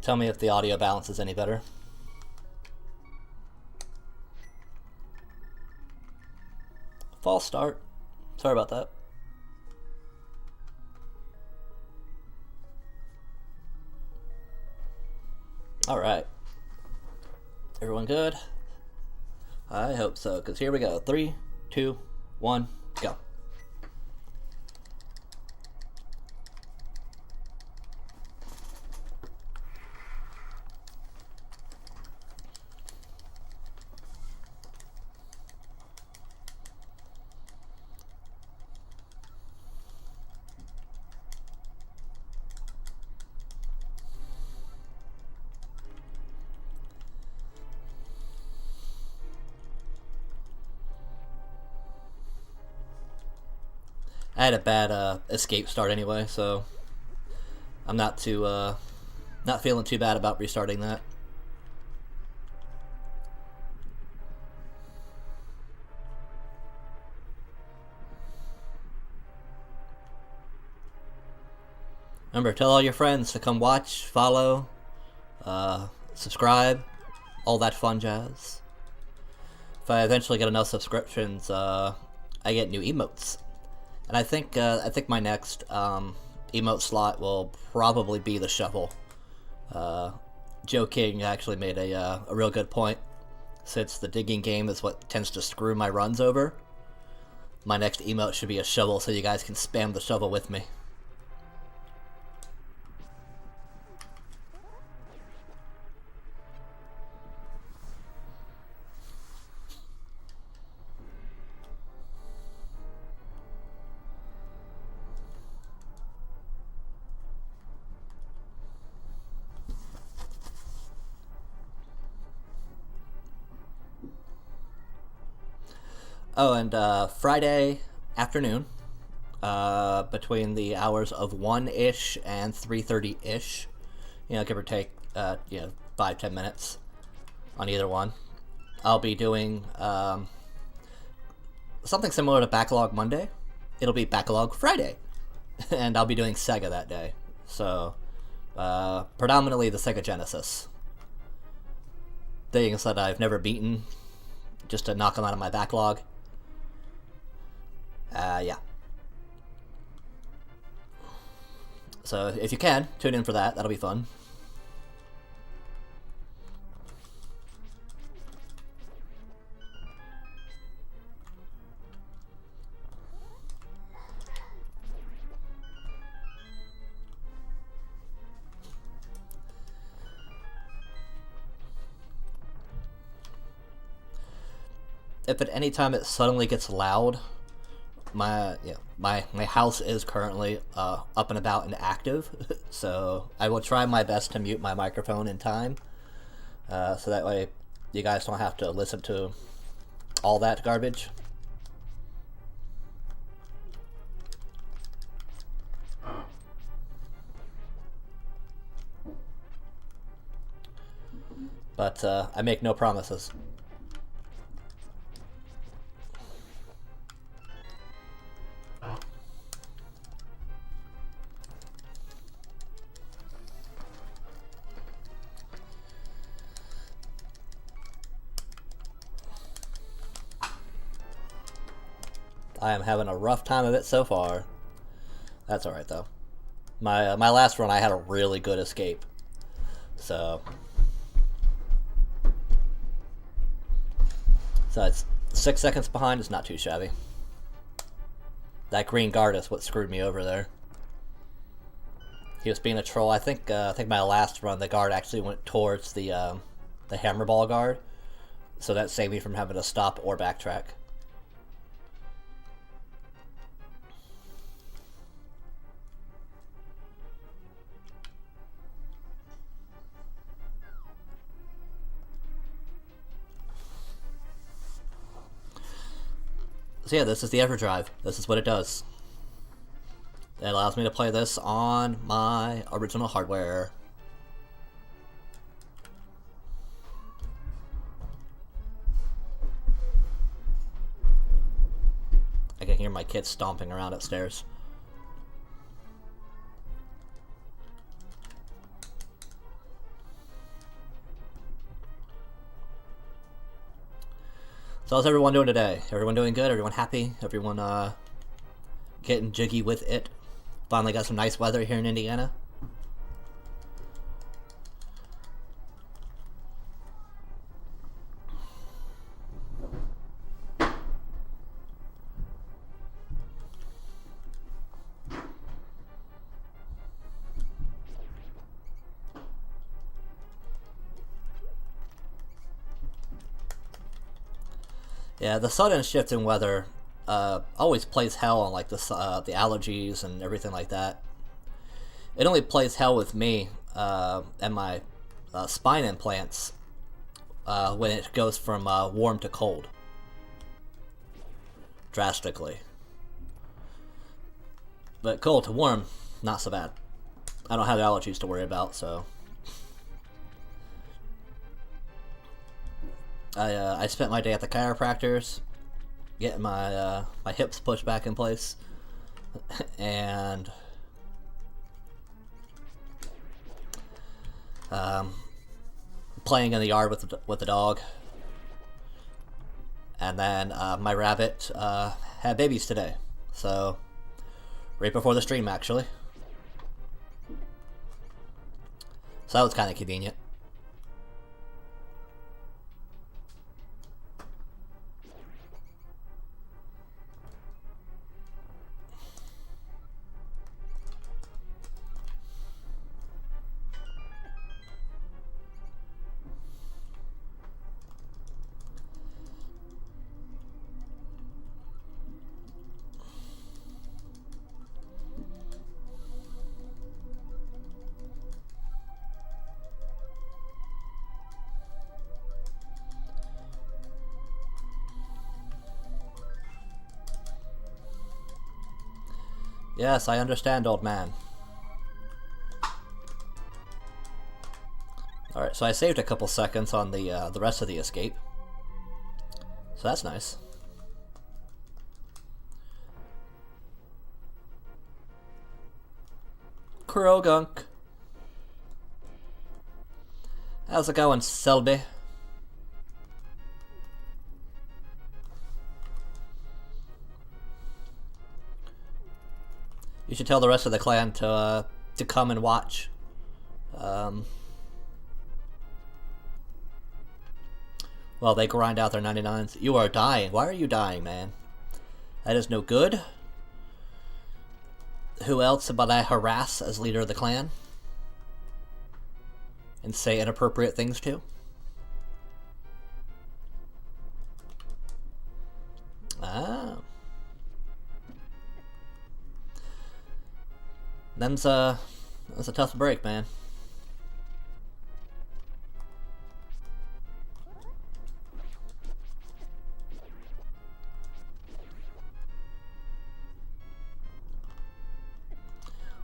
Tell me if the audio balance is any better. False start. Sorry about that. Alright. Everyone good? I hope so, because here we go. 3, 2, 1, go. I had a bad escape start anyway, so I'm not feeling too bad about restarting that. Remember, tell all your friends to come watch, follow, subscribe, all that fun jazz. If I eventually get enough subscriptions, I get new emotes. And I think my next emote slot will probably be the shovel. Joe King actually made a real good point. Since the digging game is what tends to screw my runs over, my next emote should be a shovel so you guys can spam the shovel with me. Oh, and Friday afternoon, between the hours of 1-ish and 3:30-ish, give or take, 5-10 minutes on either one, I'll be doing something similar to Backlog Monday. It'll be Backlog Friday, and I'll be doing Sega that day. So, predominantly the Sega Genesis. Things that I've never beaten, just to knock them out of my backlog. Yeah. So if you can, tune in for that. That'll be fun. If at any time it suddenly gets loud, my house is currently up and about and active, so I will try my best to mute my microphone in time, so that way you guys don't have to listen to all that garbage. But I make no promises. I am having a rough time of it so far. That's alright though. My last run I had a really good escape. So it's 6 seconds behind, it's not too shabby. That green guard is what screwed me over there. He was being a troll. I think my last run the guard actually went towards the hammer ball guard. So that saved me from having to stop or backtrack. So yeah, this is the EverDrive. This is what it does. It allows me to play this on my original hardware. I can hear my kids stomping around upstairs. So how's everyone doing today? Everyone doing good? Everyone happy? Everyone getting jiggy with it? Finally got some nice weather here in Indiana. Yeah, the sudden shift in weather always plays hell on like the allergies and everything like that. It only plays hell with me and my spine implants when it goes from warm to cold. Drastically. But cold to warm, not so bad. I don't have allergies to worry about, so... I spent my day at the chiropractor's, getting my my hips pushed back in place, and playing in the yard with the dog, and then my rabbit had babies today, so right before the stream actually, so that was kind of convenient. Yes, I understand, old man. Alright, so I saved a couple seconds on the rest of the escape. So that's nice. Krogunk. How's it going, Selby? You should tell the rest of the clan to come and watch. Well, they grind out their 99s. You are dying. Why are you dying, man? That is no good. Who else but I harass as leader of the clan? And say inappropriate things to? Ah. That's a tough break, man.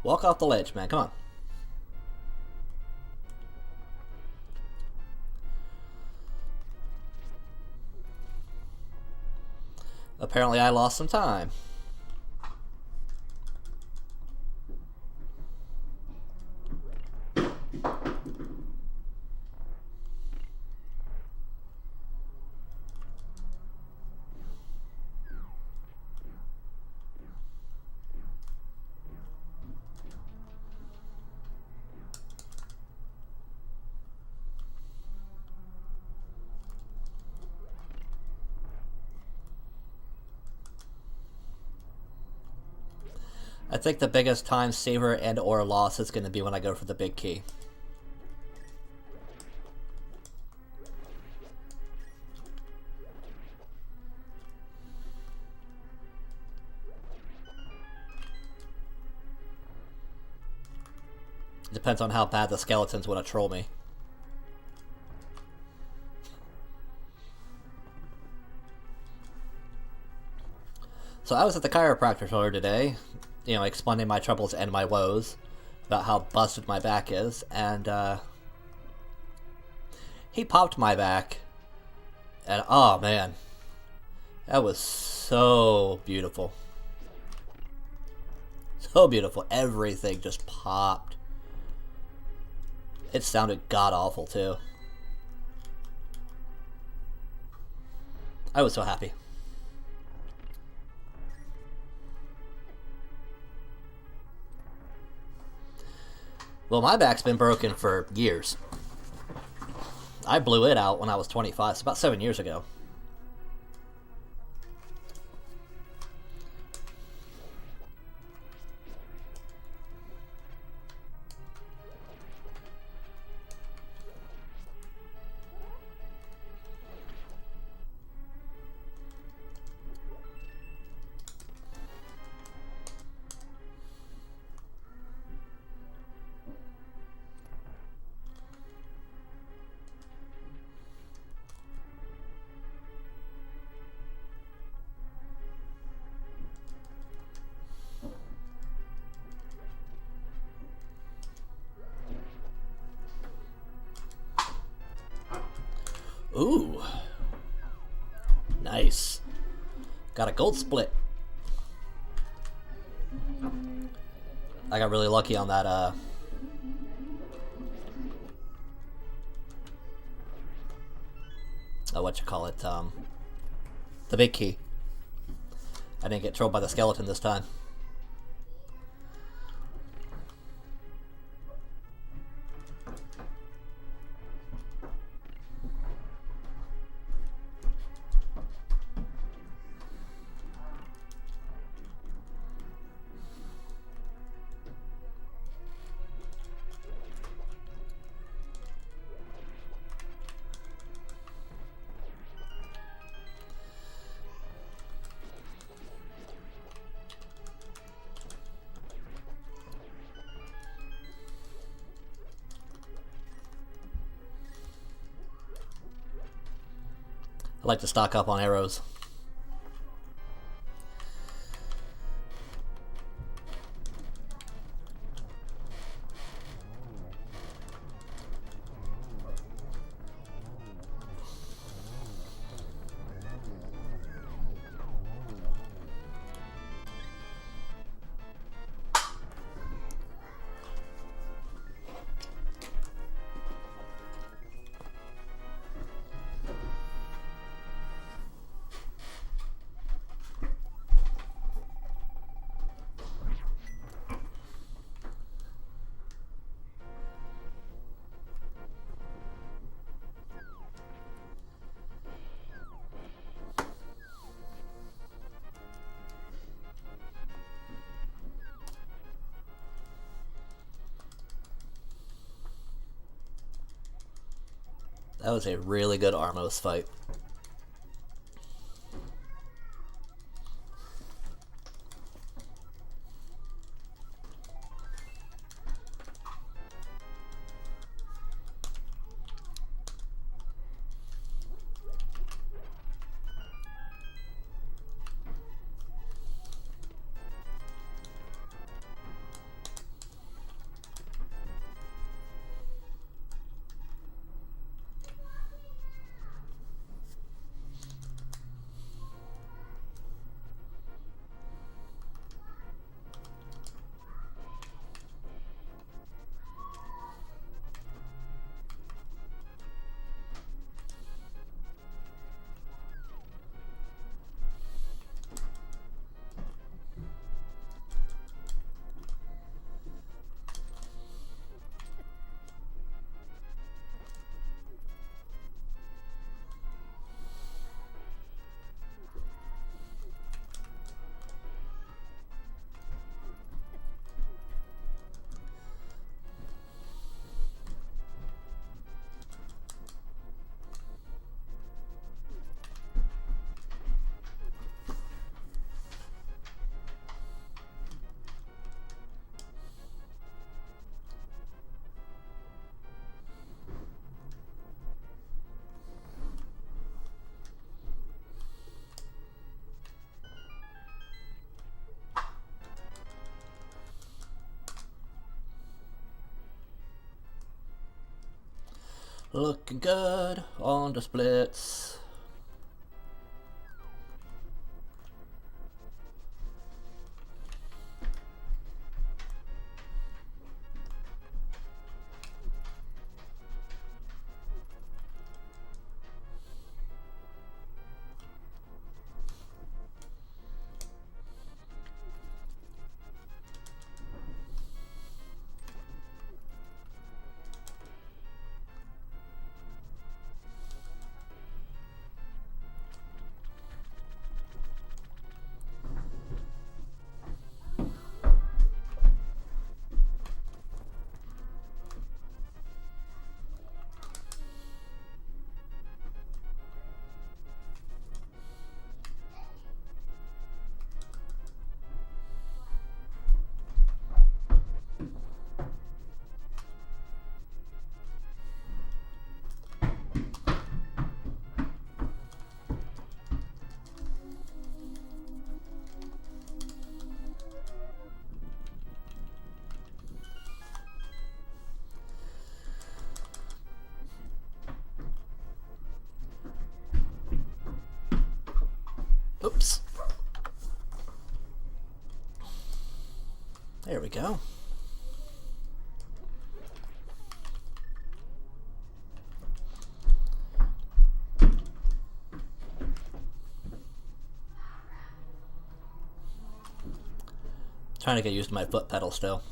Walk off the ledge, man. Come on. Apparently I lost some time. I think the biggest time saver and or loss is going to be when I go for the big key. Depends on how bad the skeletons want to troll me. So I was at the chiropractor earlier today, you know, explaining my troubles and my woes about how busted my back is, and he popped my back, and oh man, that was so beautiful. So beautiful. Everything just popped. It sounded god-awful, too. I was so happy. Well, my back's been broken for years. I blew it out when I was 25, so about 7 years ago. Ooh. Nice. Got a gold split. I got really lucky on that, the big key. I didn't get trolled by the skeleton this time. I like to stock up on arrows. That was a really good Armos fight. Looking good on the splits. There we go. Trying to get used to my foot pedal still.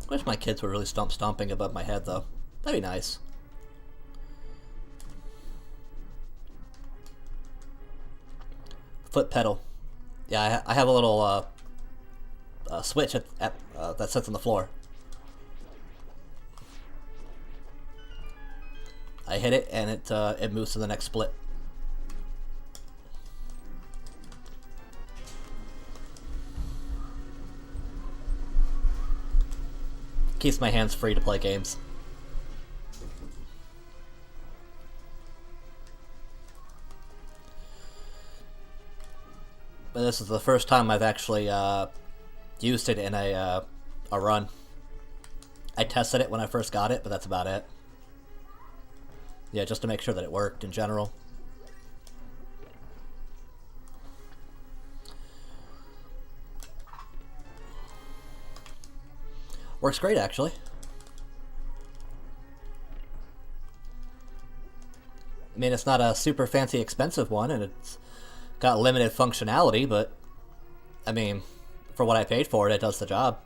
Wish my kids were really stomping above my head, though. That'd be nice. Foot pedal. Yeah, I have a little switch that sits on the floor. I hit it, and it moves to the next split. Keeps my hands free to play games. But this is the first time I've actually used it in a run. I tested it when I first got it, but that's about it. Yeah, just to make sure that it worked in general. Works great, actually. I mean, it's not a super fancy expensive one, and it's got limited functionality, but I mean, for what I paid for it, it does the job.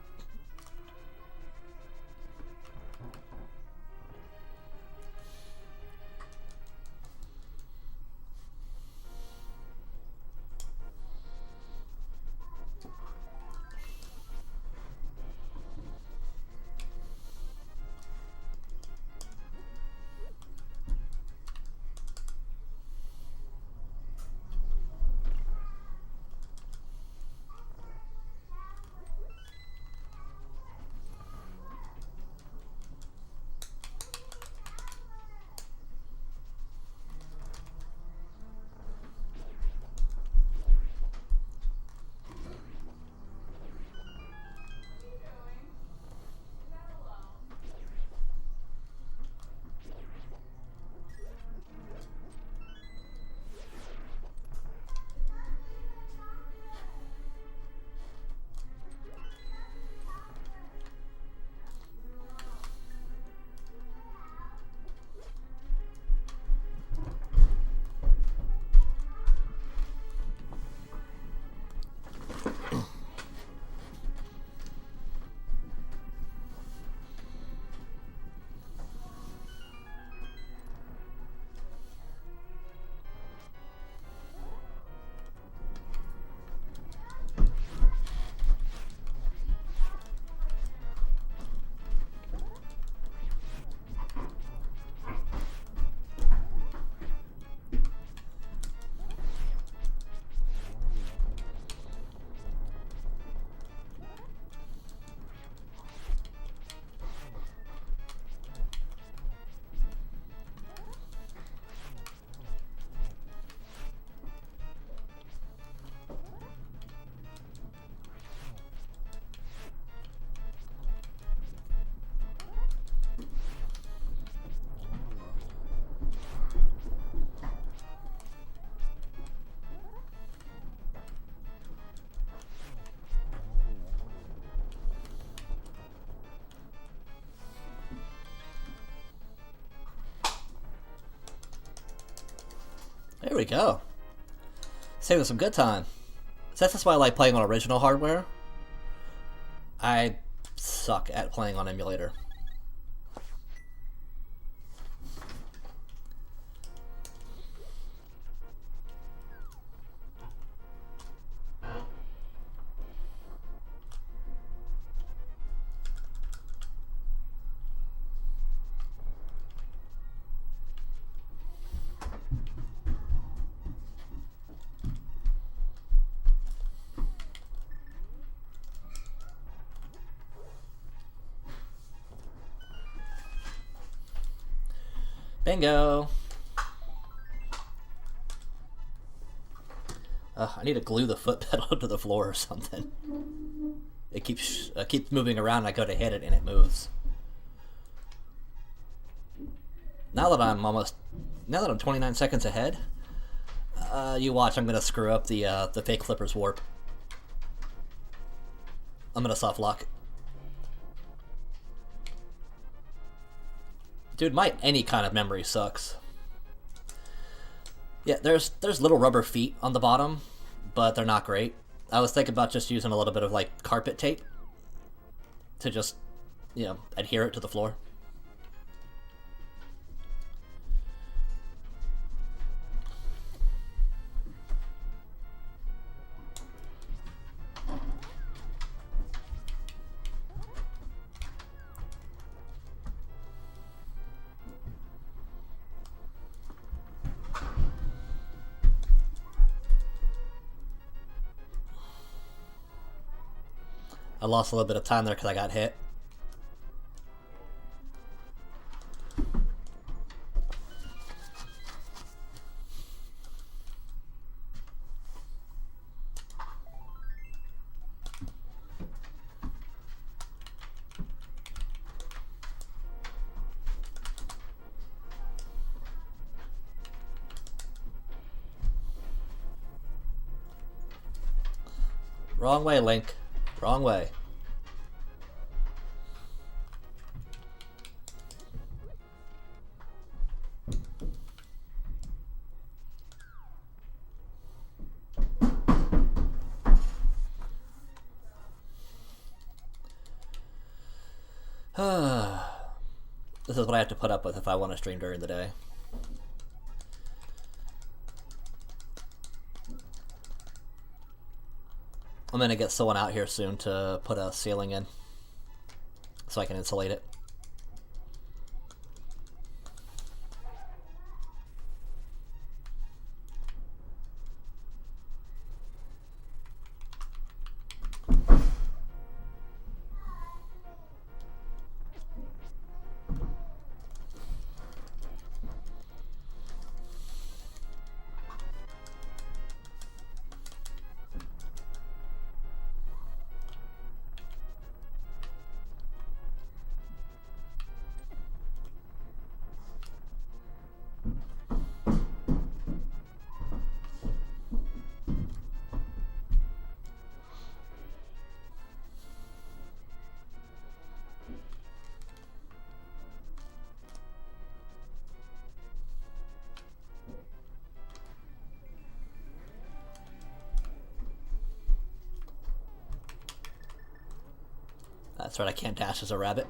There we go. Saving some good time. So that's why I like playing on original hardware. I suck at playing on emulator. Bingo! I need to glue the foot pedal to the floor or something. It keeps moving around and I go to hit it and it moves. Now that I'm 29 seconds ahead, you watch, I'm gonna screw up the fake Flipper's warp. I'm gonna soft lock. Dude, my any kind of memory sucks. Yeah, there's little rubber feet on the bottom, but they're not great. I was thinking about just using a little bit of like carpet tape to just, you know, adhere it to the floor. I lost a little bit of time there because I got hit. Wrong way, Link. Wrong way. This is what I have to put up with if I want to stream during the day. I'm gonna get someone out here soon to put a ceiling in so I can insulate it. That's right, I can't dash as a rabbit.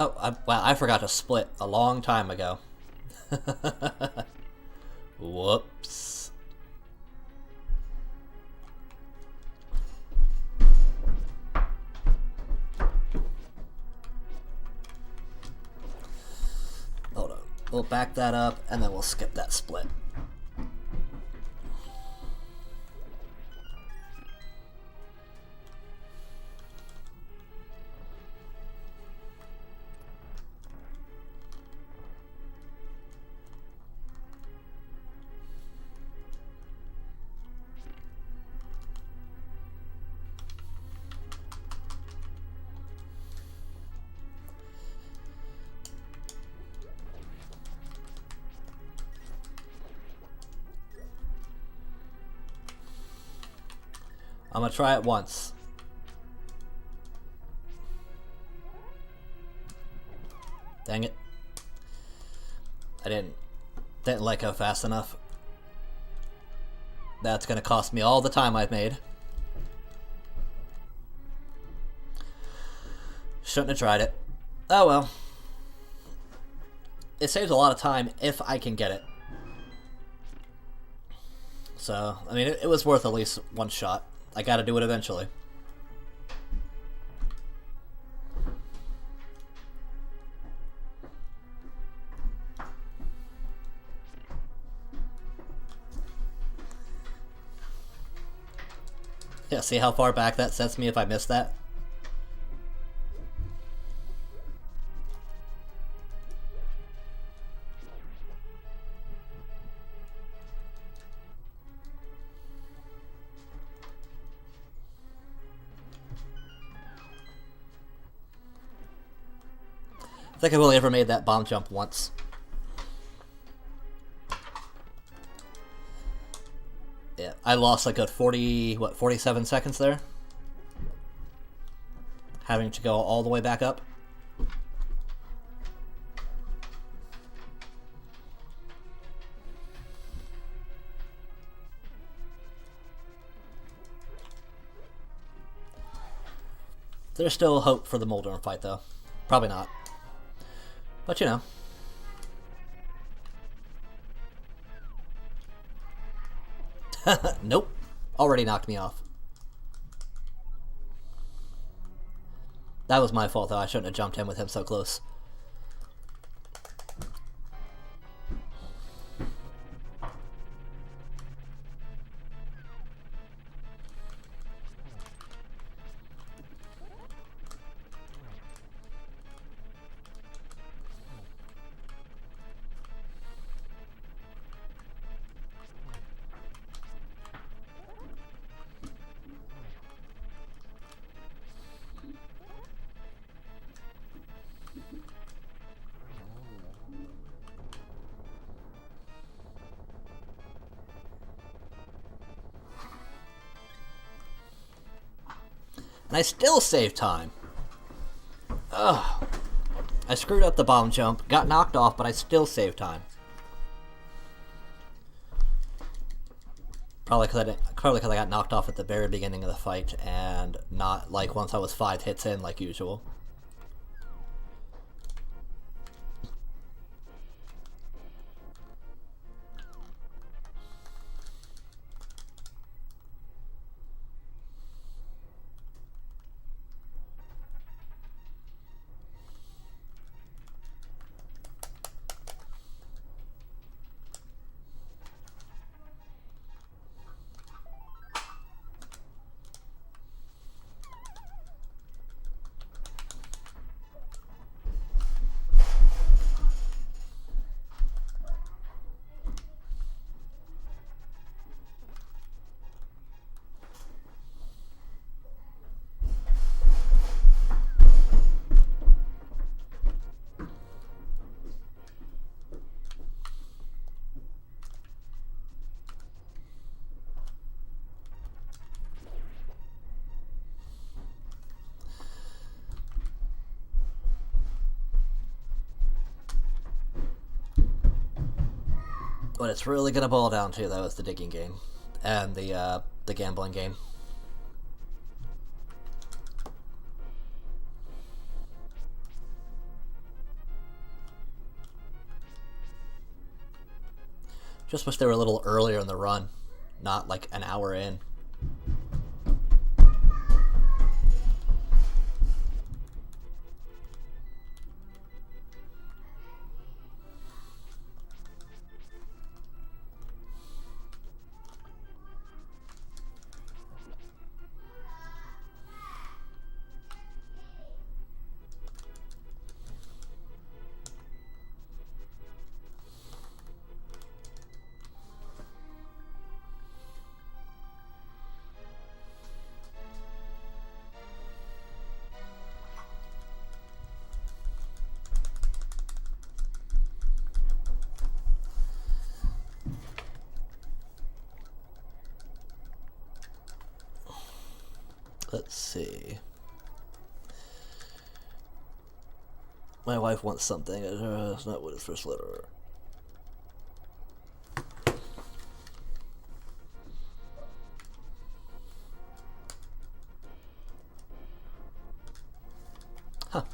Oh, wow, I forgot to split a long time ago. Whoops. Hold on. We'll back that up, and then we'll skip that split. I'm gonna try it once. Dang it. I didn't let go fast enough. That's gonna cost me all the time I've made. Shouldn't have tried it. Oh well. It saves a lot of time if I can get it. So, I mean, it was worth at least one shot. I gotta do it eventually. Yeah, see how far back that sets me if I miss that? I think I've only ever made that bomb jump once. Yeah, I lost like a 47 seconds there? Having to go all the way back up. There's still hope for the Moldorm fight, though. Probably not. But you know. Nope. Already knocked me off. That was my fault, though. I shouldn't have jumped in with him so close. And I still save time. Ugh. I screwed up the bomb jump, got knocked off, but I still saved time. Probably because I got knocked off at the very beginning of the fight, and not like once I was 5 hits in like usual. What it's really gonna boil down to, though, is the digging game and the gambling game. Just wish they were a little earlier in the run, not like an hour in. Let's see. My wife wants something. It's not what his first letter. Huh.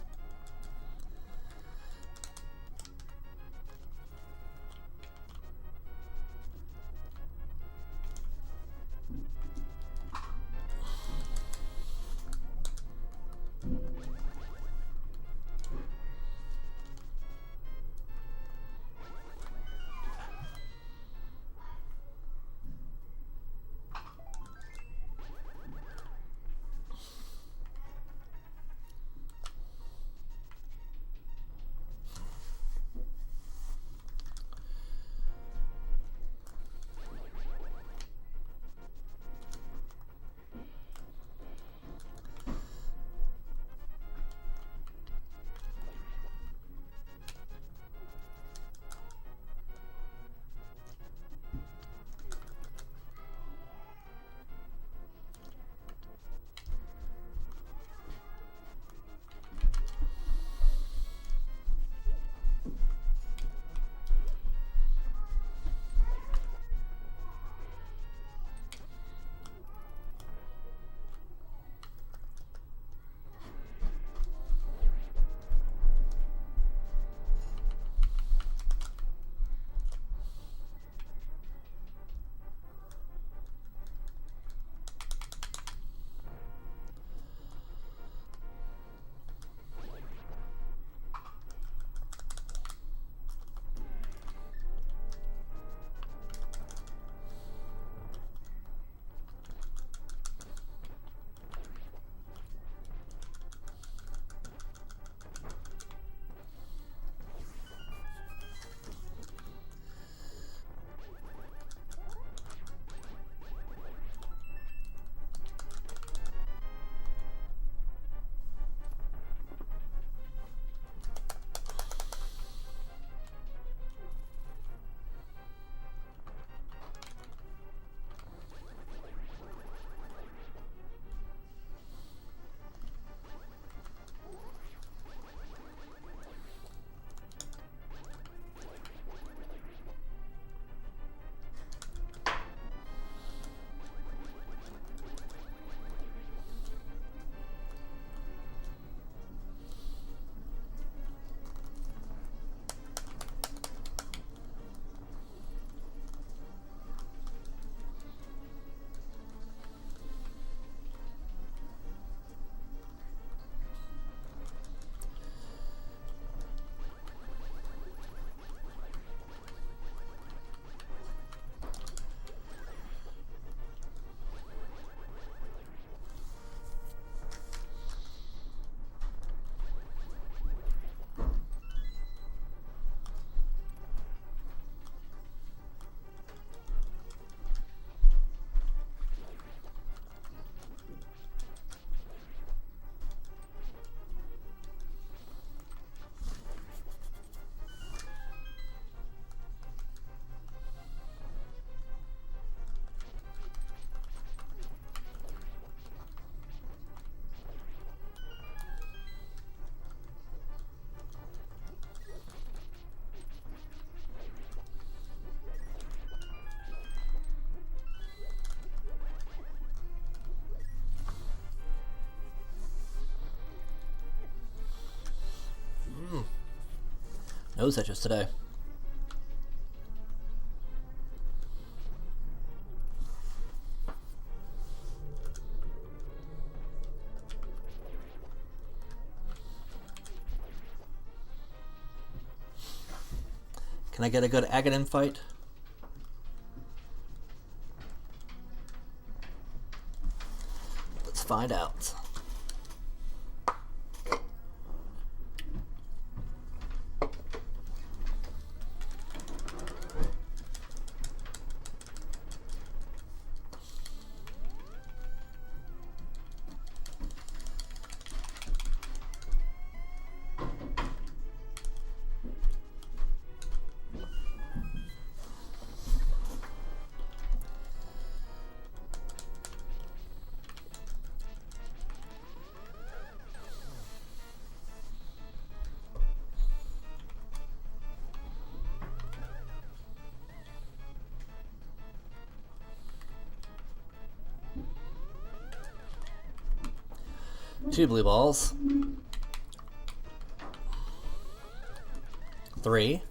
Nose itches today. Can I get a good Aghanim fight? Let's find out. 2 blue balls. 3.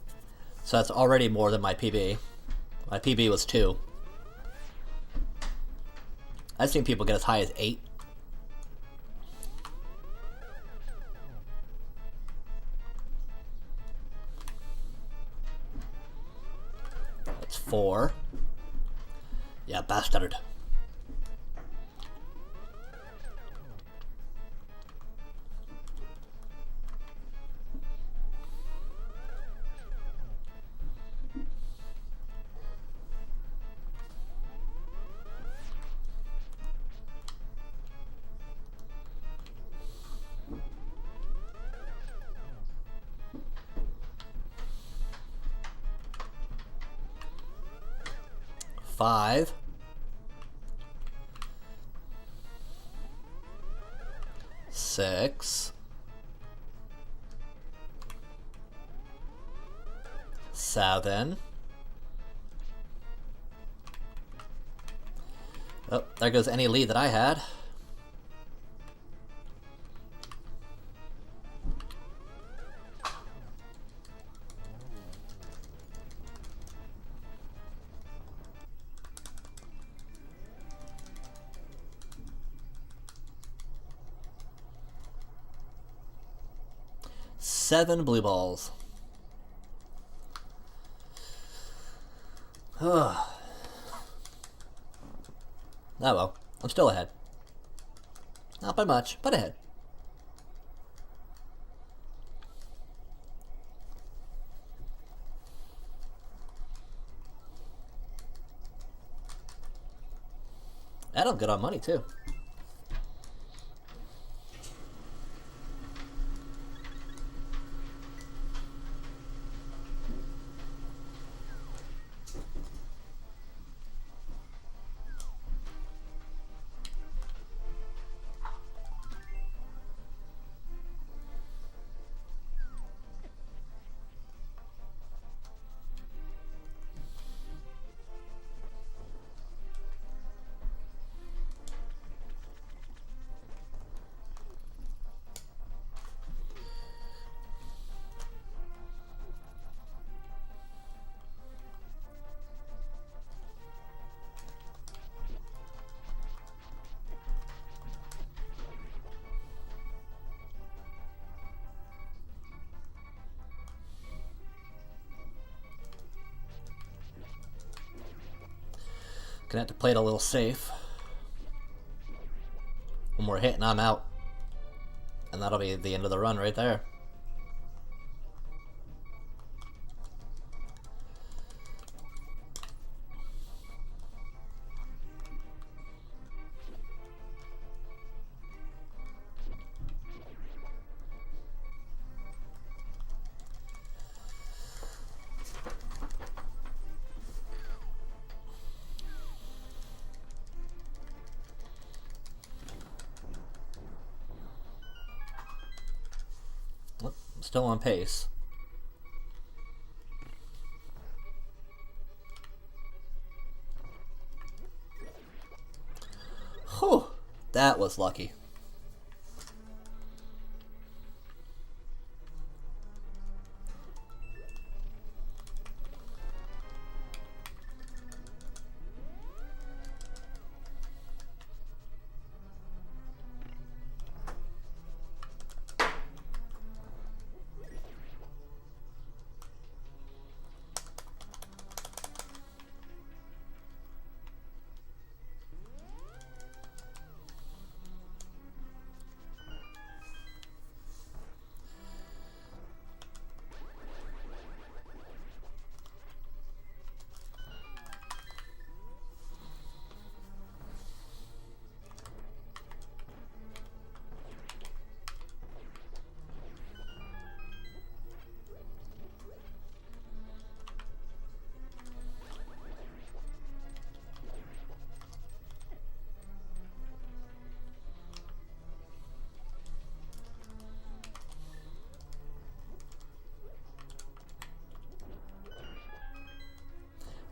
So that's already more than my PB. My PB was 2. I've seen people get as high as 8. That's 4. Yeah, bastard. Five. 6. 7. Oh, there goes any lead that I had. Seven blue balls. Oh well, I'm still ahead. Not by much, but ahead. And I'm good on money too. Gonna have to play it a little safe. One more hit and I'm out. And that'll be the end of the run right there. Still on pace. Whew, that was lucky.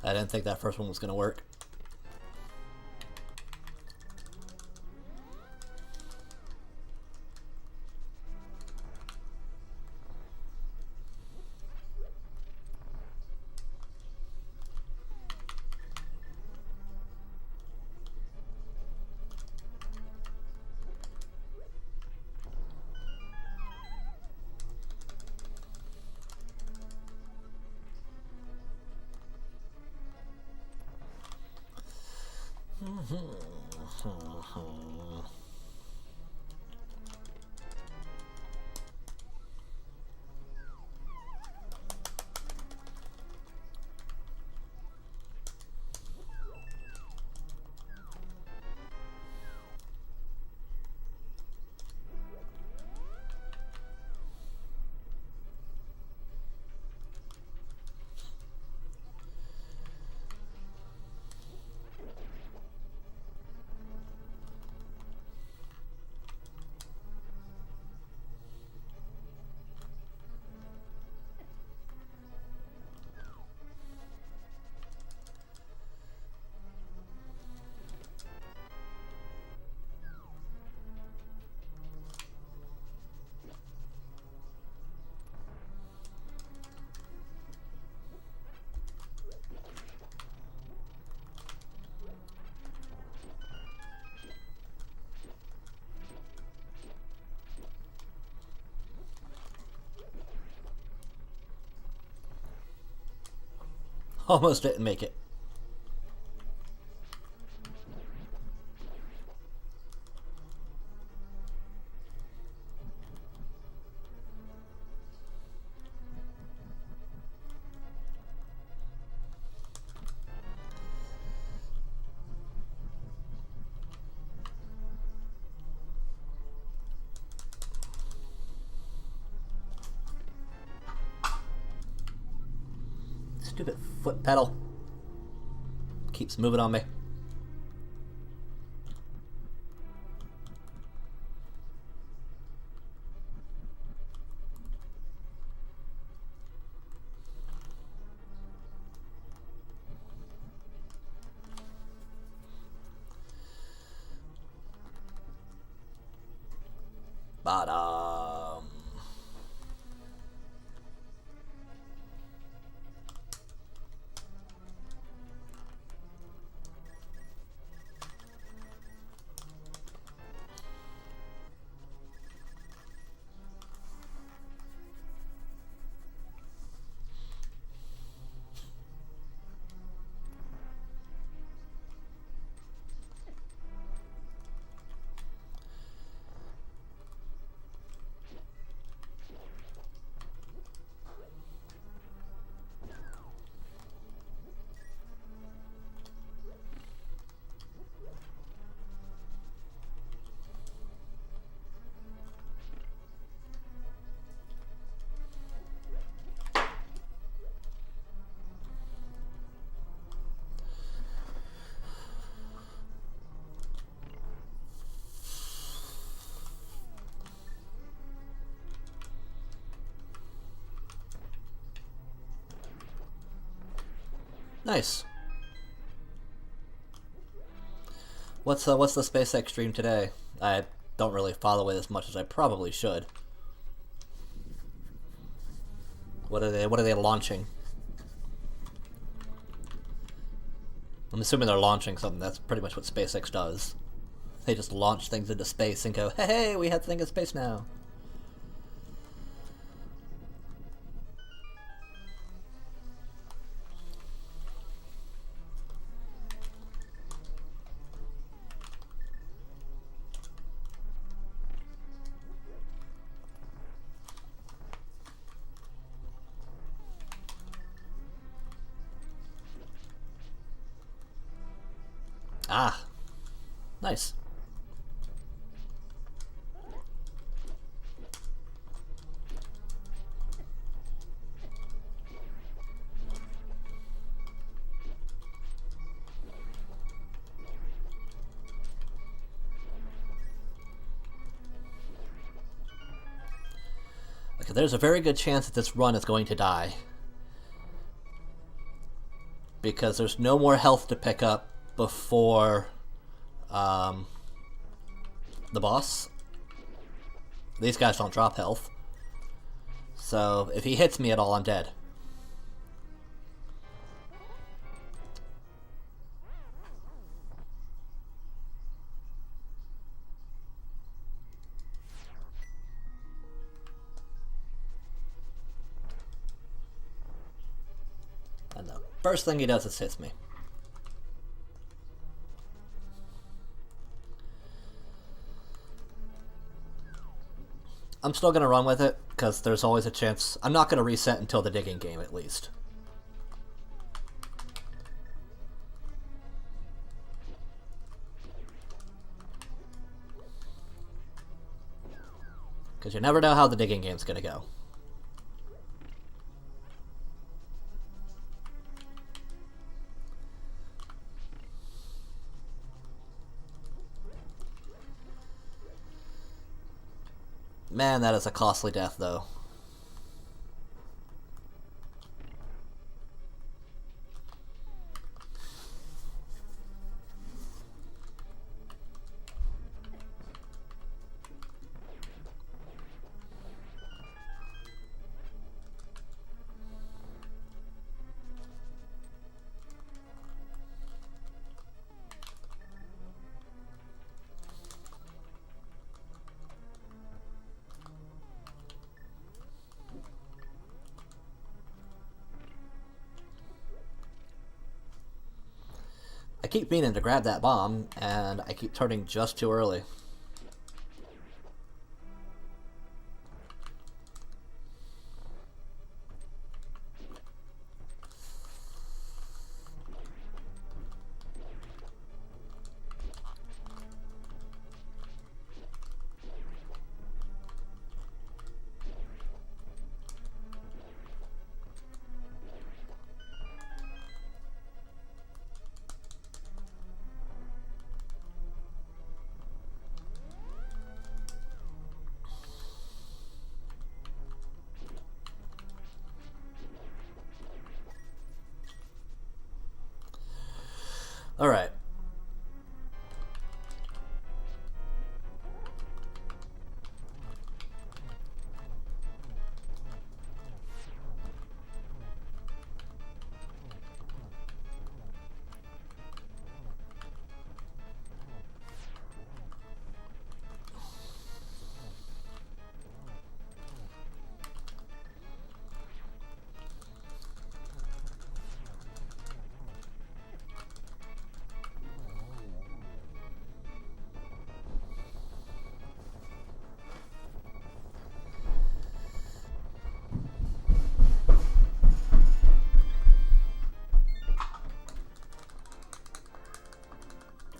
I didn't think that first one was going to work. Almost didn't make it. Stupid foot pedal. Keeps moving on me. Bottom. Nice. What's the SpaceX stream today? I don't really follow it as much as I probably should. What are they launching? I'm assuming they're launching something. That's pretty much what SpaceX does. They just launch things into space and go, hey, we have the thing in space now. Ah, nice. Okay, there's a very good chance that this run is going to die. Because there's no more health to pick up before the boss. These guys don't drop health. So if he hits me at all, I'm dead. And the first thing he does is hits me. I'm still gonna run with it, because there's always a chance. I'm not gonna reset until the digging game, at least. Because you never know how the digging game's gonna go. Man, that is a costly death, though. I keep meaning to grab that bomb, and I keep turning just too early. Alright.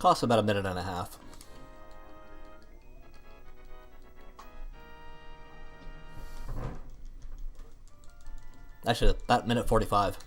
Costs about a minute and a half. Actually, about minute 45.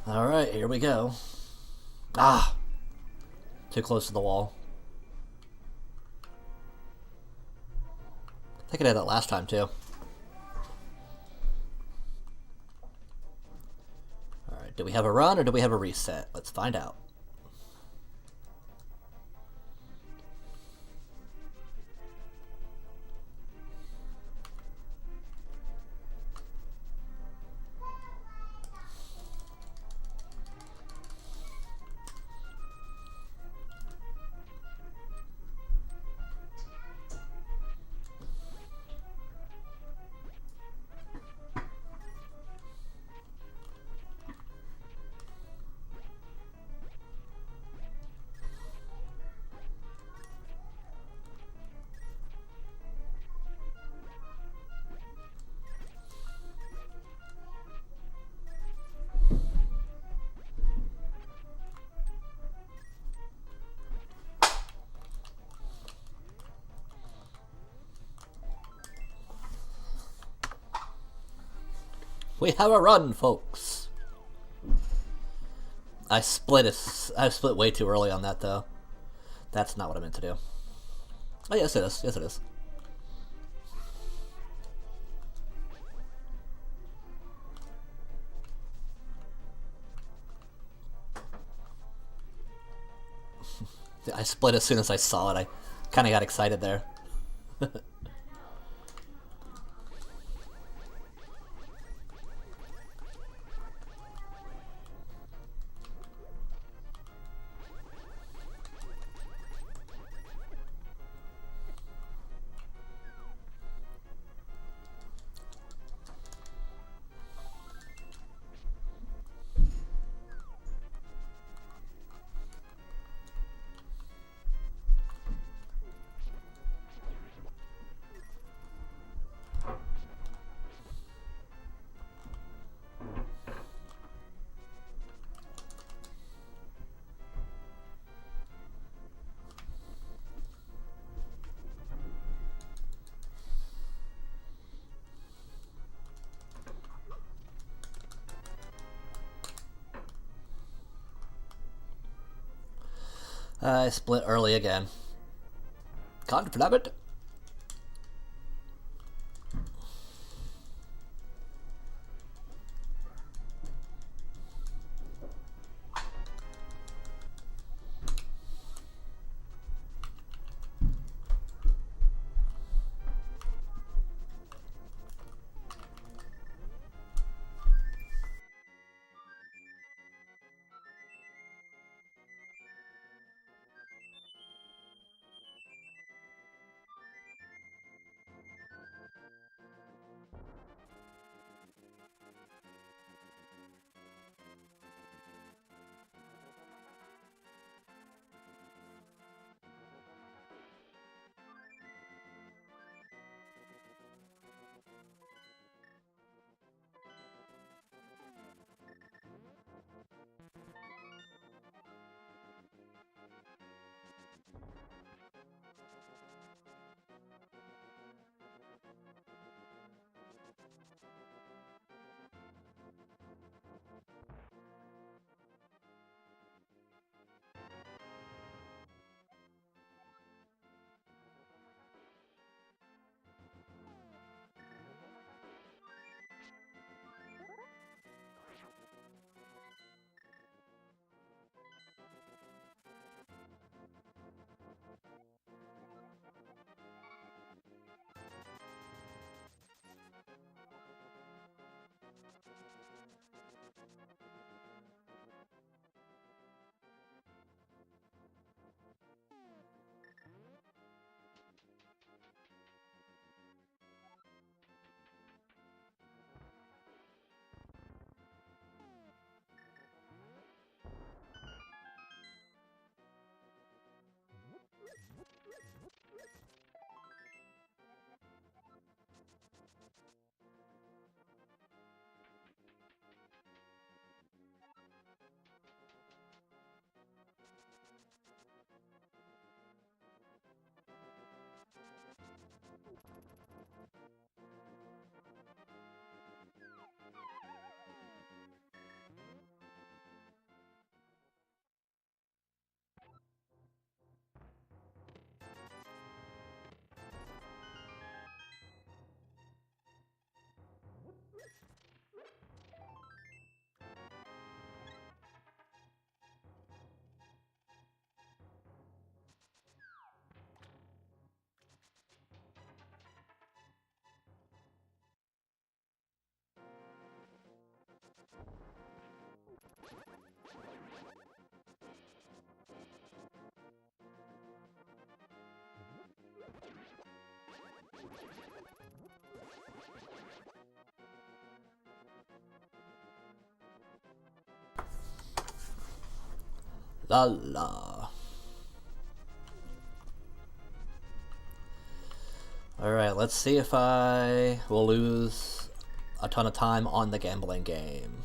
Alright, here we go. Ah! Too close to the wall. I think I did that last time too. Alright, do we have a run or do we have a reset? Let's find out. We have a run, folks. I split way too early on that though. That's not what I meant to do. Oh yes it is. Yes it is. I split as soon as I saw it. I kind of got excited there. I split early again. God damn it. La la. Alright, let's see if I will lose a ton of time on the gambling game.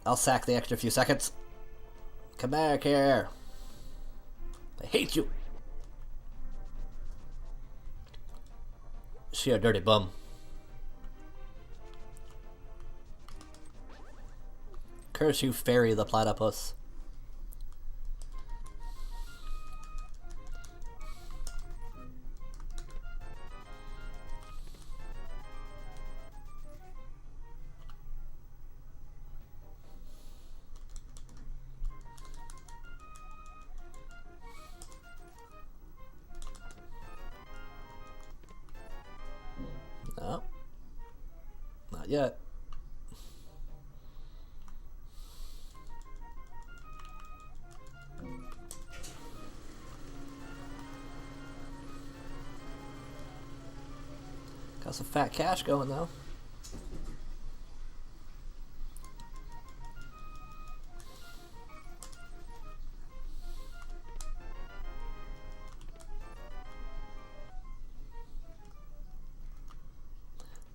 I'll sack the extra few seconds. Come back here. I hate you. She a dirty bum. Curse you, Fairy the Platypus. No. Not yet. Got some fat cash going though.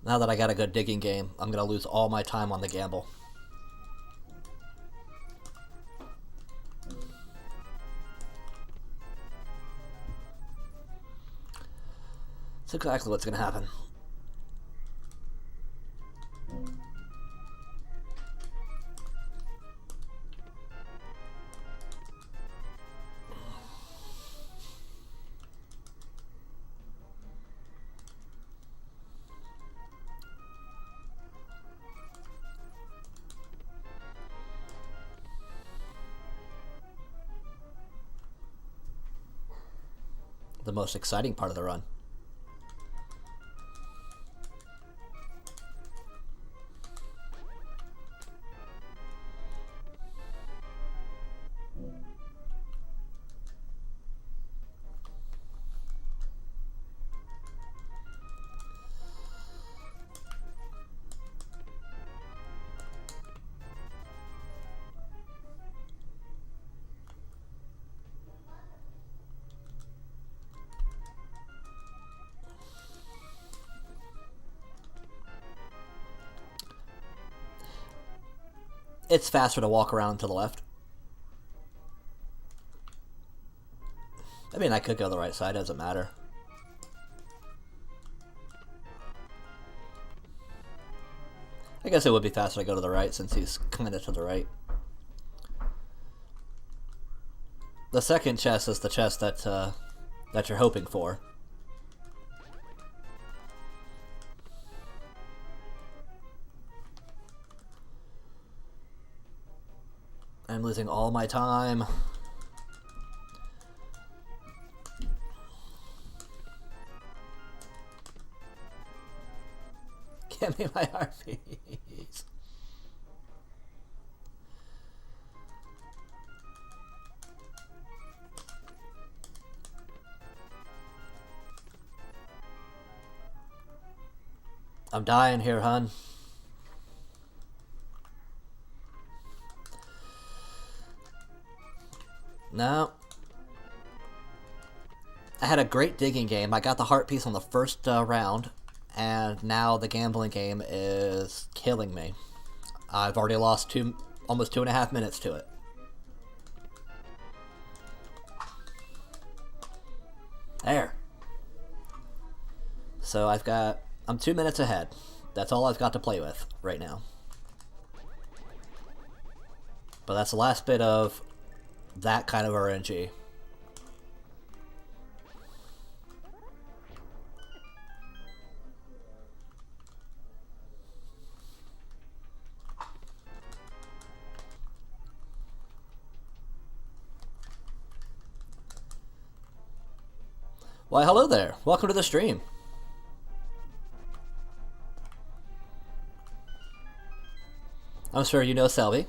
Now that I got a good digging game, I'm gonna lose all my time on the gamble. That's exactly what's gonna happen. The most exciting part of the run. It's faster to walk around to the left. I mean, I could go the right side, doesn't matter. I guess it would be faster to go to the right since he's kind of to the right. The second chest is the chest that you're hoping for. I'm losing all my time. Give me my RPs. I'm dying here, hun. No. I had a great digging game. I got the heart piece on the first round, and now the gambling game is killing me. I've already lost almost 2.5 minutes to it. There. So I'm 2 minutes ahead. That's all I've got to play with right now. But that's the last bit of that kind of RNG. Why, hello there. Welcome to the stream. I'm sure you know Selby.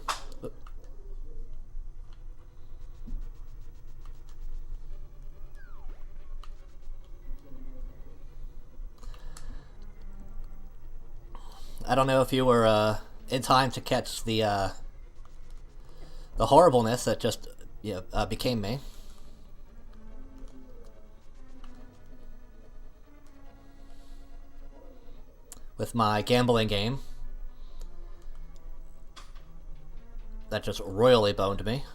I don't know if you were in time to catch the horribleness that just became me. With my gambling game. That just royally boned me.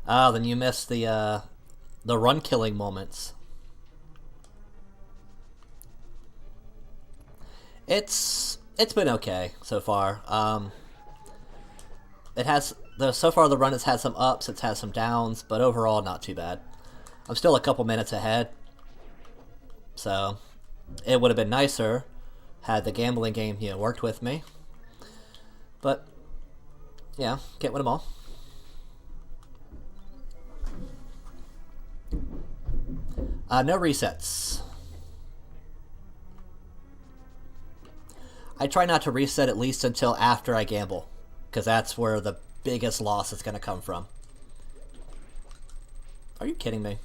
Ah, then you missed the run killing moments. It's been okay so far. It has so far the run has had some ups, it's had some downs, but overall not too bad. I'm still a couple minutes ahead, so it would have been nicer had the gambling game worked with me. But yeah, can't win them all. No resets. I try not to reset at least until after I gamble, because that's where the biggest loss is going to come from. Are you kidding me?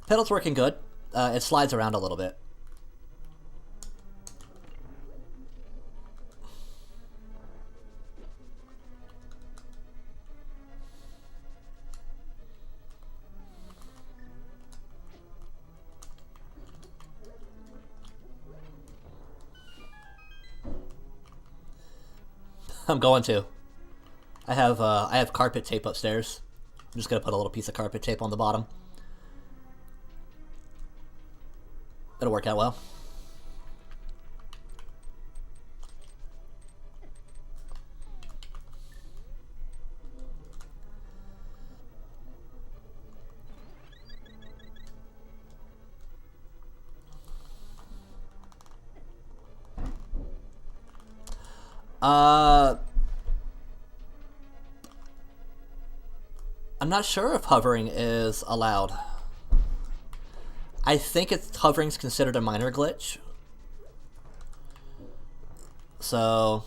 Pedal's working good. It slides around a little bit. I'm going to. I have carpet tape upstairs. I'm just gonna put a little piece of carpet tape on the bottom. It'll work out well. I'm not sure if hovering is allowed. I think hovering's considered a minor glitch. So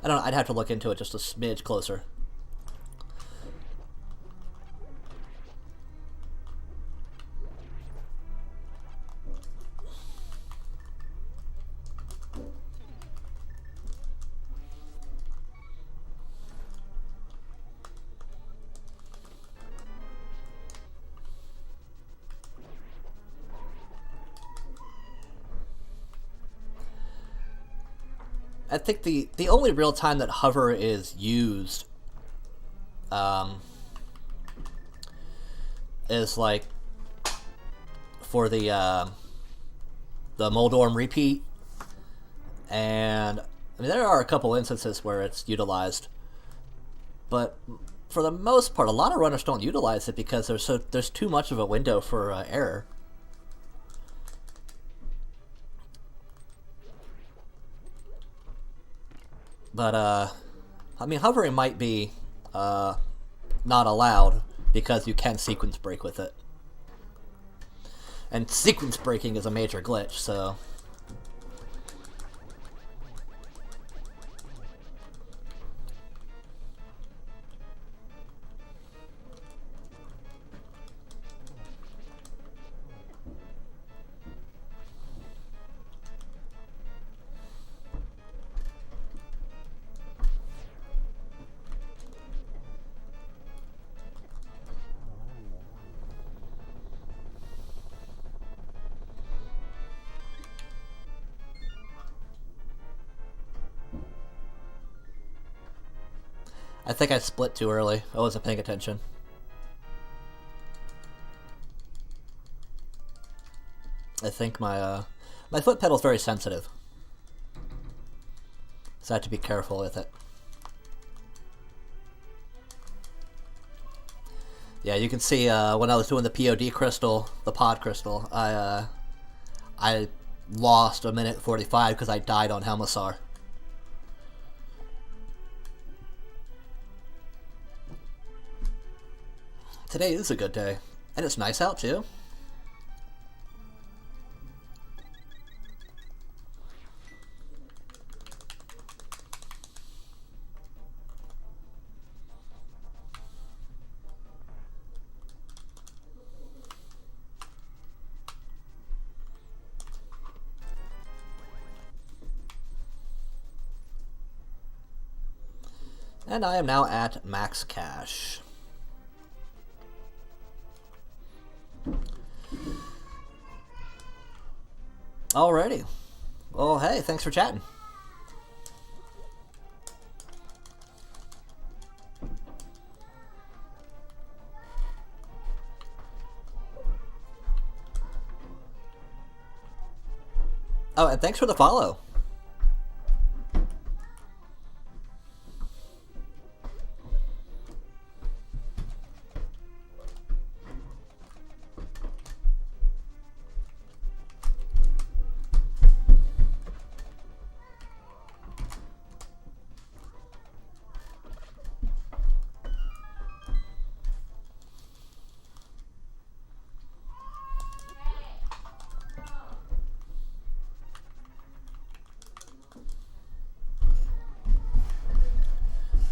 I don't know, I'd have to look into it just a smidge closer. I think the only real time that hover is used is like for the Moldorm repeat, and I mean there are a couple instances where it's utilized, but for the most part, a lot of runners don't utilize it because there's too much of a window for error. But, I mean, hovering might be not allowed because you can sequence break with it. And sequence breaking is a major glitch, so... I think I split too early. I wasn't paying attention. I think my foot pedal's very sensitive, so I have to be careful with it. Yeah, you can see when I was doing the POD crystal, the pod crystal, I lost a minute 45 because I died on Helmassar. Today is a good day, and it's nice out too. And I am now at max cash. Alrighty. Well, hey, thanks for chatting. Oh, and thanks for the follow.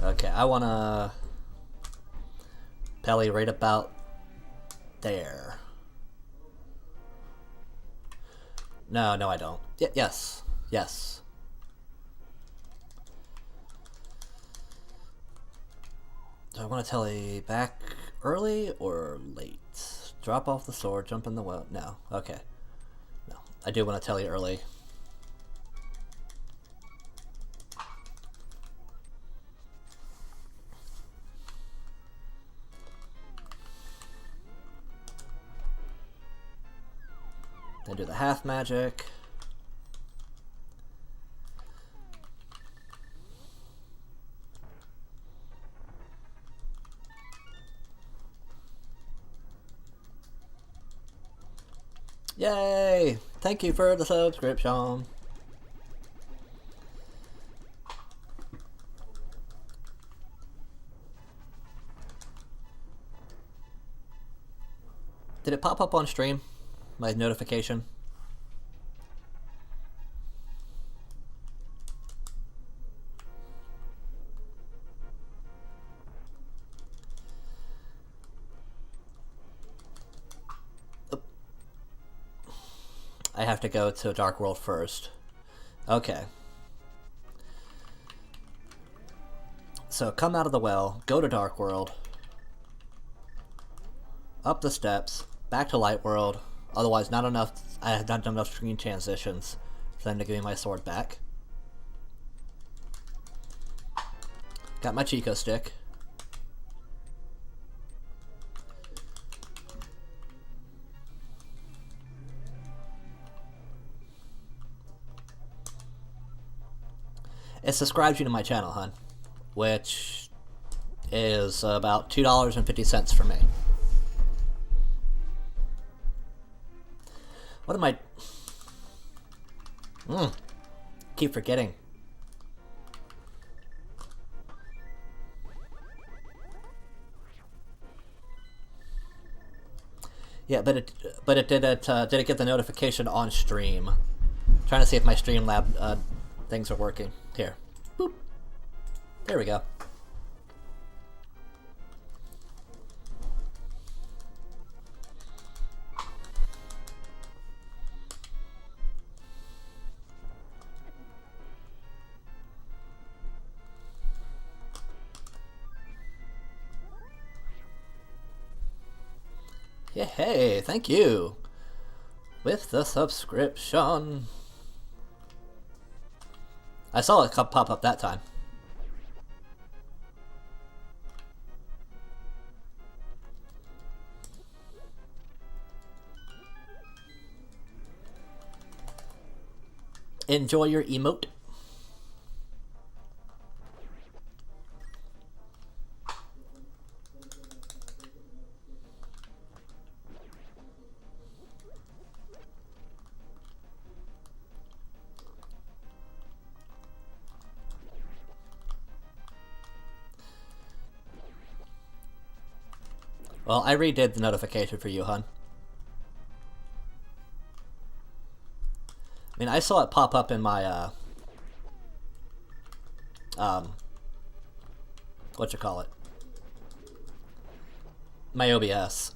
Okay, I wanna Pelly right about there. No, I don't. Yes. Do I want to Telly back early or late? Drop off the sword, jump in the well. No, okay. No, I do want to Telly early. Then do the half magic. Yay! Thank you for the subscription. Did it pop up on stream? My notification? I have to go to Dark World first. Okay. So come out of the well, go to Dark World, up the steps, back to Light World. Otherwise, not enough. I have not done enough screen transitions for them to give me my sword back. Got my Chico stick. It subscribes you to my channel, hon, which is about $2.50 for me. What am I... Keep forgetting. Yeah, but it did it get the notification on stream? Trying to see if my Streamlab things are working. Here. Boop. There we go. Yeah, hey, thank you. With the subscription. I saw it pop up that time. Enjoy your emote. Well, I redid the notification for you, hon. I mean, I saw it pop up in my, what you call it? My OBS.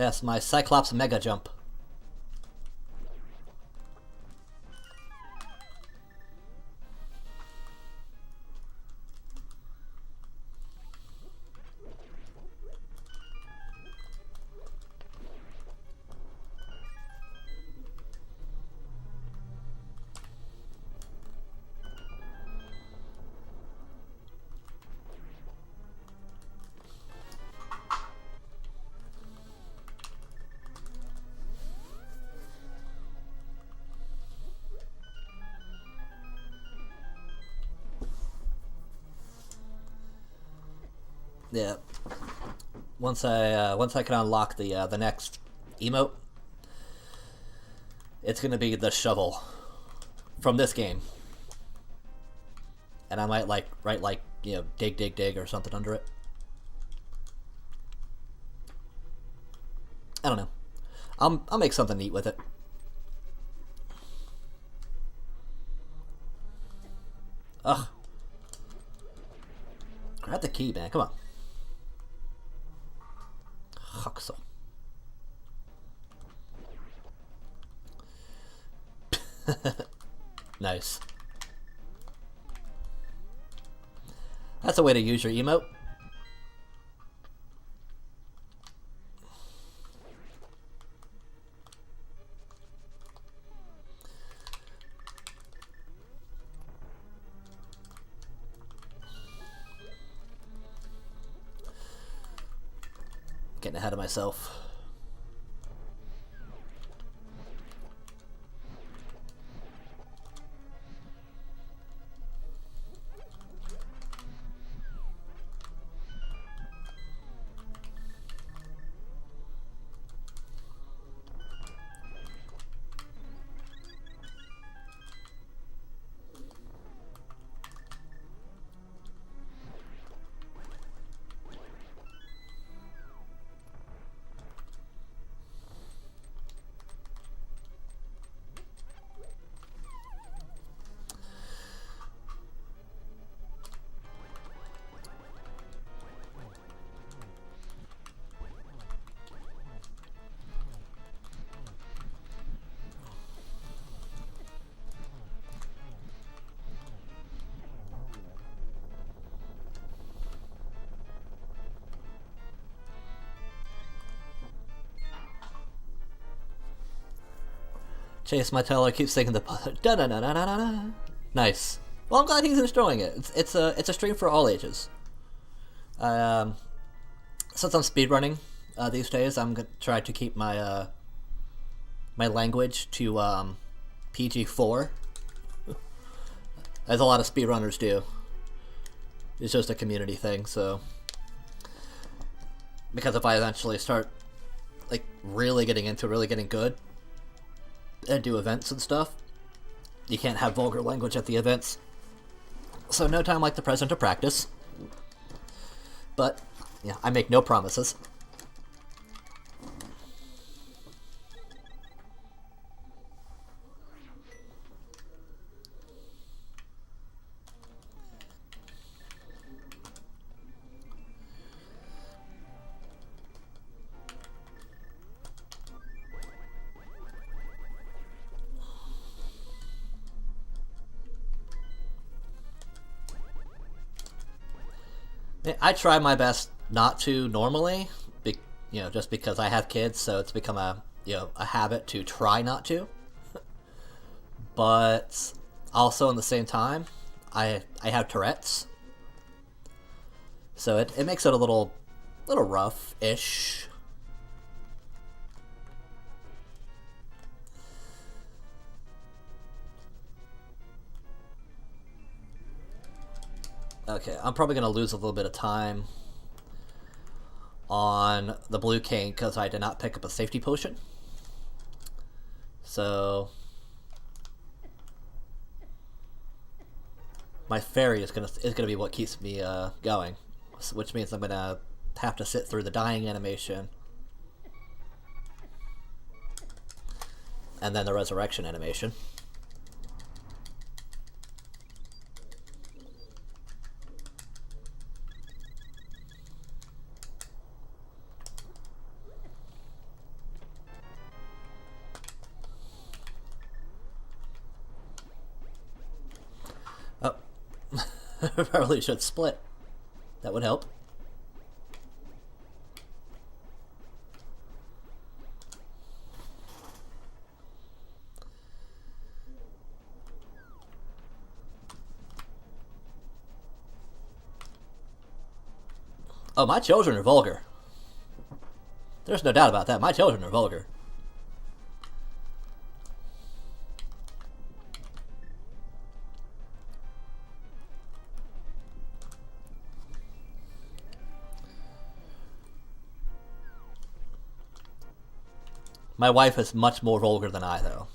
Yes, my Cyclops Mega Jump. Yeah. Once I can unlock the next emote, it's gonna be the shovel from this game, and I might write dig dig dig or something under it. I don't know. I'll make something neat with it. Ugh. Grab the key, man. Come on. Huxel. Nice. That's a way to use your emote. Getting ahead of myself. Chase my tailor keeps singing the da da da da da da. Nice. Well, I'm glad he's enjoying it. It's a stream for all ages. Since I'm speedrunning these days, I'm gonna try to keep my my language to PG-4, as a lot of speedrunners do. It's just a community thing, so because if I eventually start like really getting into really getting good and do events and stuff, you can't have vulgar language at the events. So no time like the present to practice. But yeah, I make no promises. I try my best not to normally, just because I have kids, so it's become a habit to try not to. But also, in the same time, I have Tourette's, so it makes it a little rough-ish. Okay, I'm probably going to lose a little bit of time on the blue cane because I did not pick up a safety potion. So my fairy is gonna be what keeps me going, which means I'm gonna have to sit through the dying animation and then the resurrection animation. Probably should split. That would help. Oh, my children are vulgar. There's no doubt about that. My children are vulgar. My wife is much more vulgar than I, though.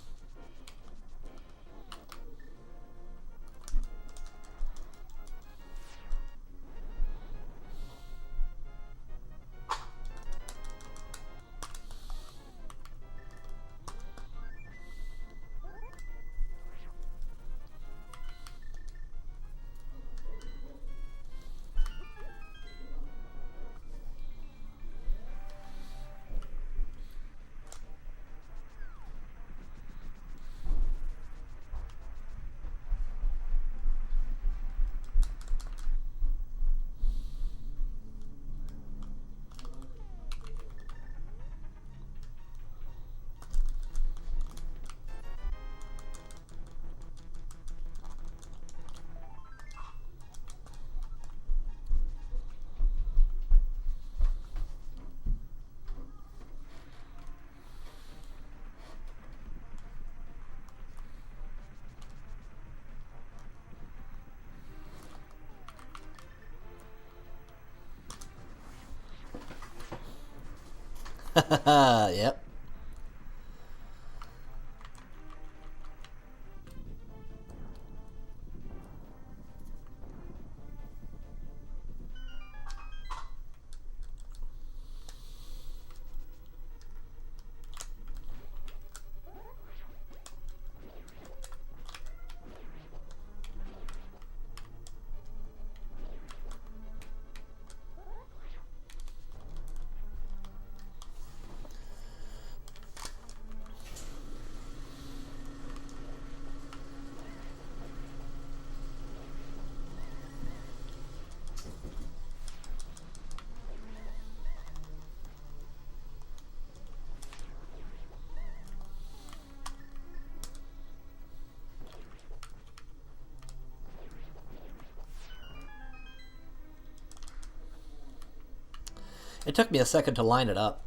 Yep. It took me a second to line it up.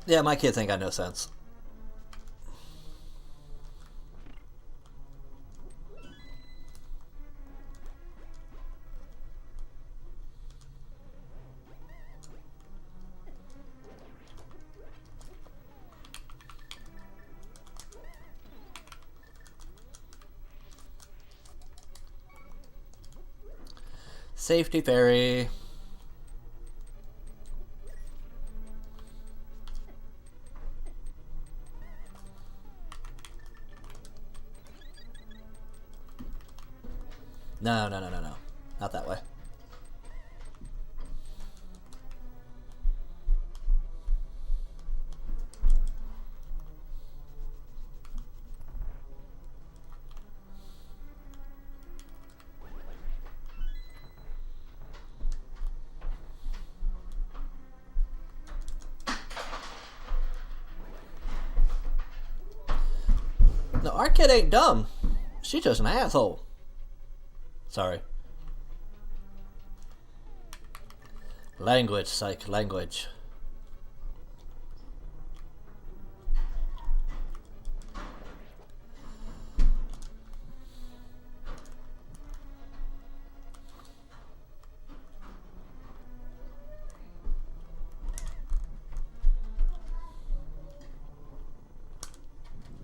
Yeah, my kids ain't got no sense. Safety fairy. No. Not that way. our kid ain't dumb. She's just an asshole. Sorry. Language, psych, language.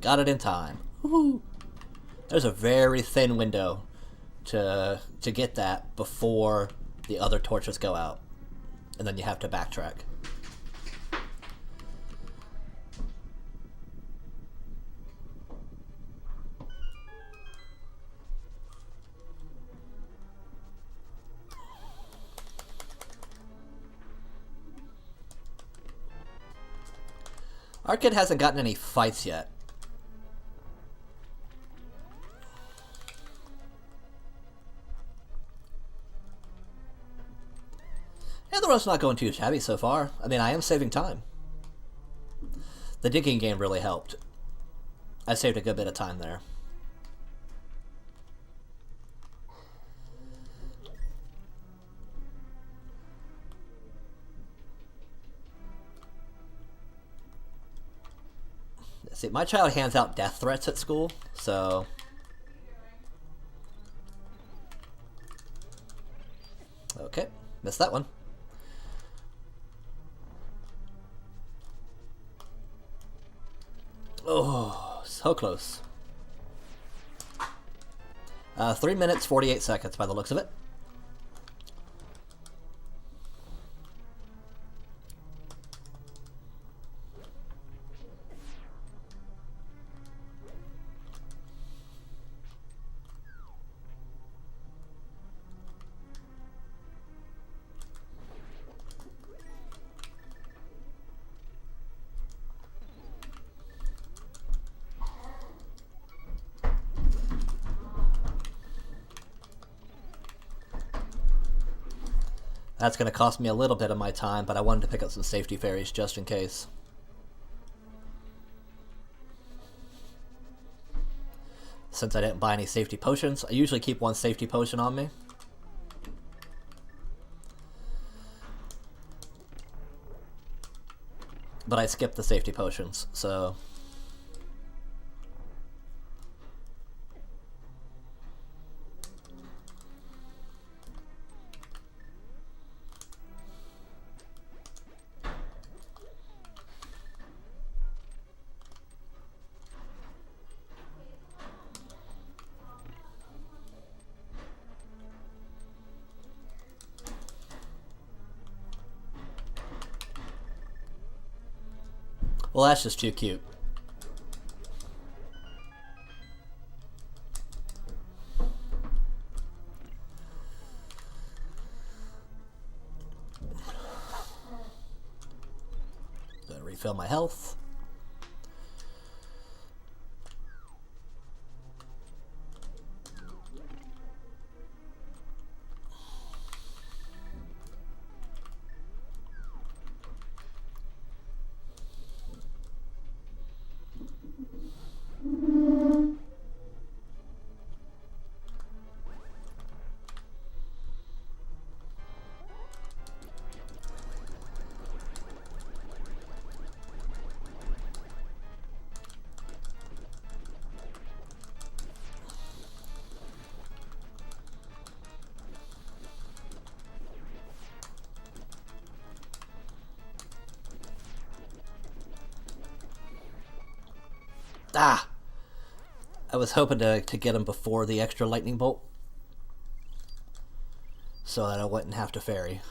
Got it in time. Woohoo! There's a very thin window to get that before the other torches go out. And then you have to backtrack. Our kid hasn't gotten any fights yet. Yeah, the run's not going too shabby so far. I mean, I am saving time. The digging game really helped. I saved a good bit of time there. See, my child hands out death threats at school, so... Okay, missed that one. Oh, so close. 3 minutes, 48 seconds by the looks of it. That's going to cost me a little bit of my time, but I wanted to pick up some safety fairies just in case. Since I didn't buy any safety potions, I usually keep one safety potion on me. But I skipped the safety potions, so... Well, that's just too cute. Gonna refill my health. Ah! I was hoping to get him before the extra lightning bolt, so that I wouldn't have to ferry.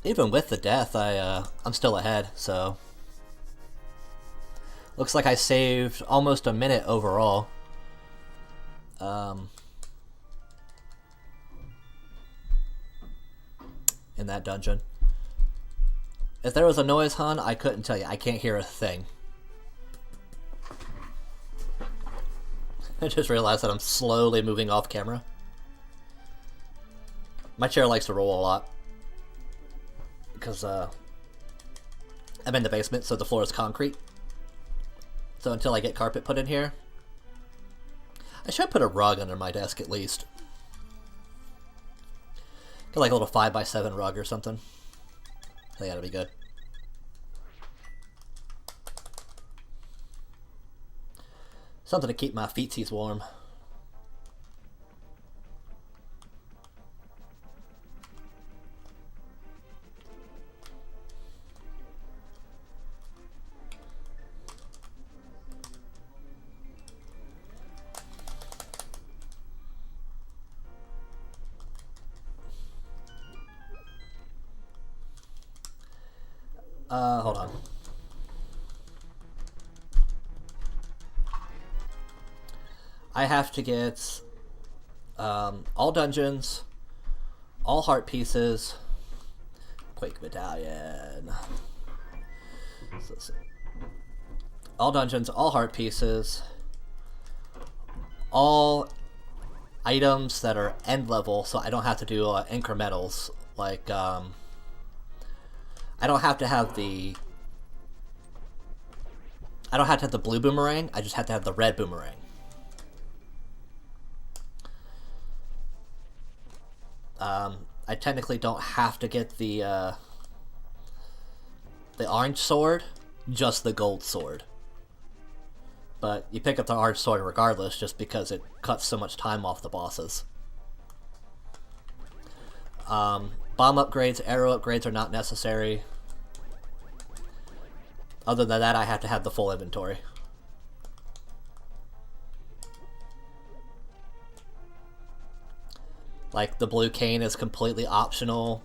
Even with the death, I'm still ahead, so... Looks like I saved almost a minute overall. in that dungeon. If there was a noise, hun, I couldn't tell you. I can't hear a thing. I just realized that I'm slowly moving off camera. My chair likes to roll a lot. Because, I'm in the basement, so the floor is concrete. So until I get carpet put in here... I should put a rug under my desk, at least. Get like a little 5x7 rug or something. I think that'll be good. Something to keep my feetsies warm. Hold on. I have to get all dungeons, all heart pieces, Quake Medallion. All dungeons, all heart pieces, all items that are end level, so I don't have to do incrementals. Like, I don't have to have the... I don't have to have the blue boomerang, I just have to have the red boomerang. I technically don't have to get the orange sword, just the gold sword. But you pick up the orange sword regardless, just because it cuts so much time off the bosses. Bomb upgrades, arrow upgrades are not necessary. Other than that, I have to have the full inventory. Like, the blue cane is completely optional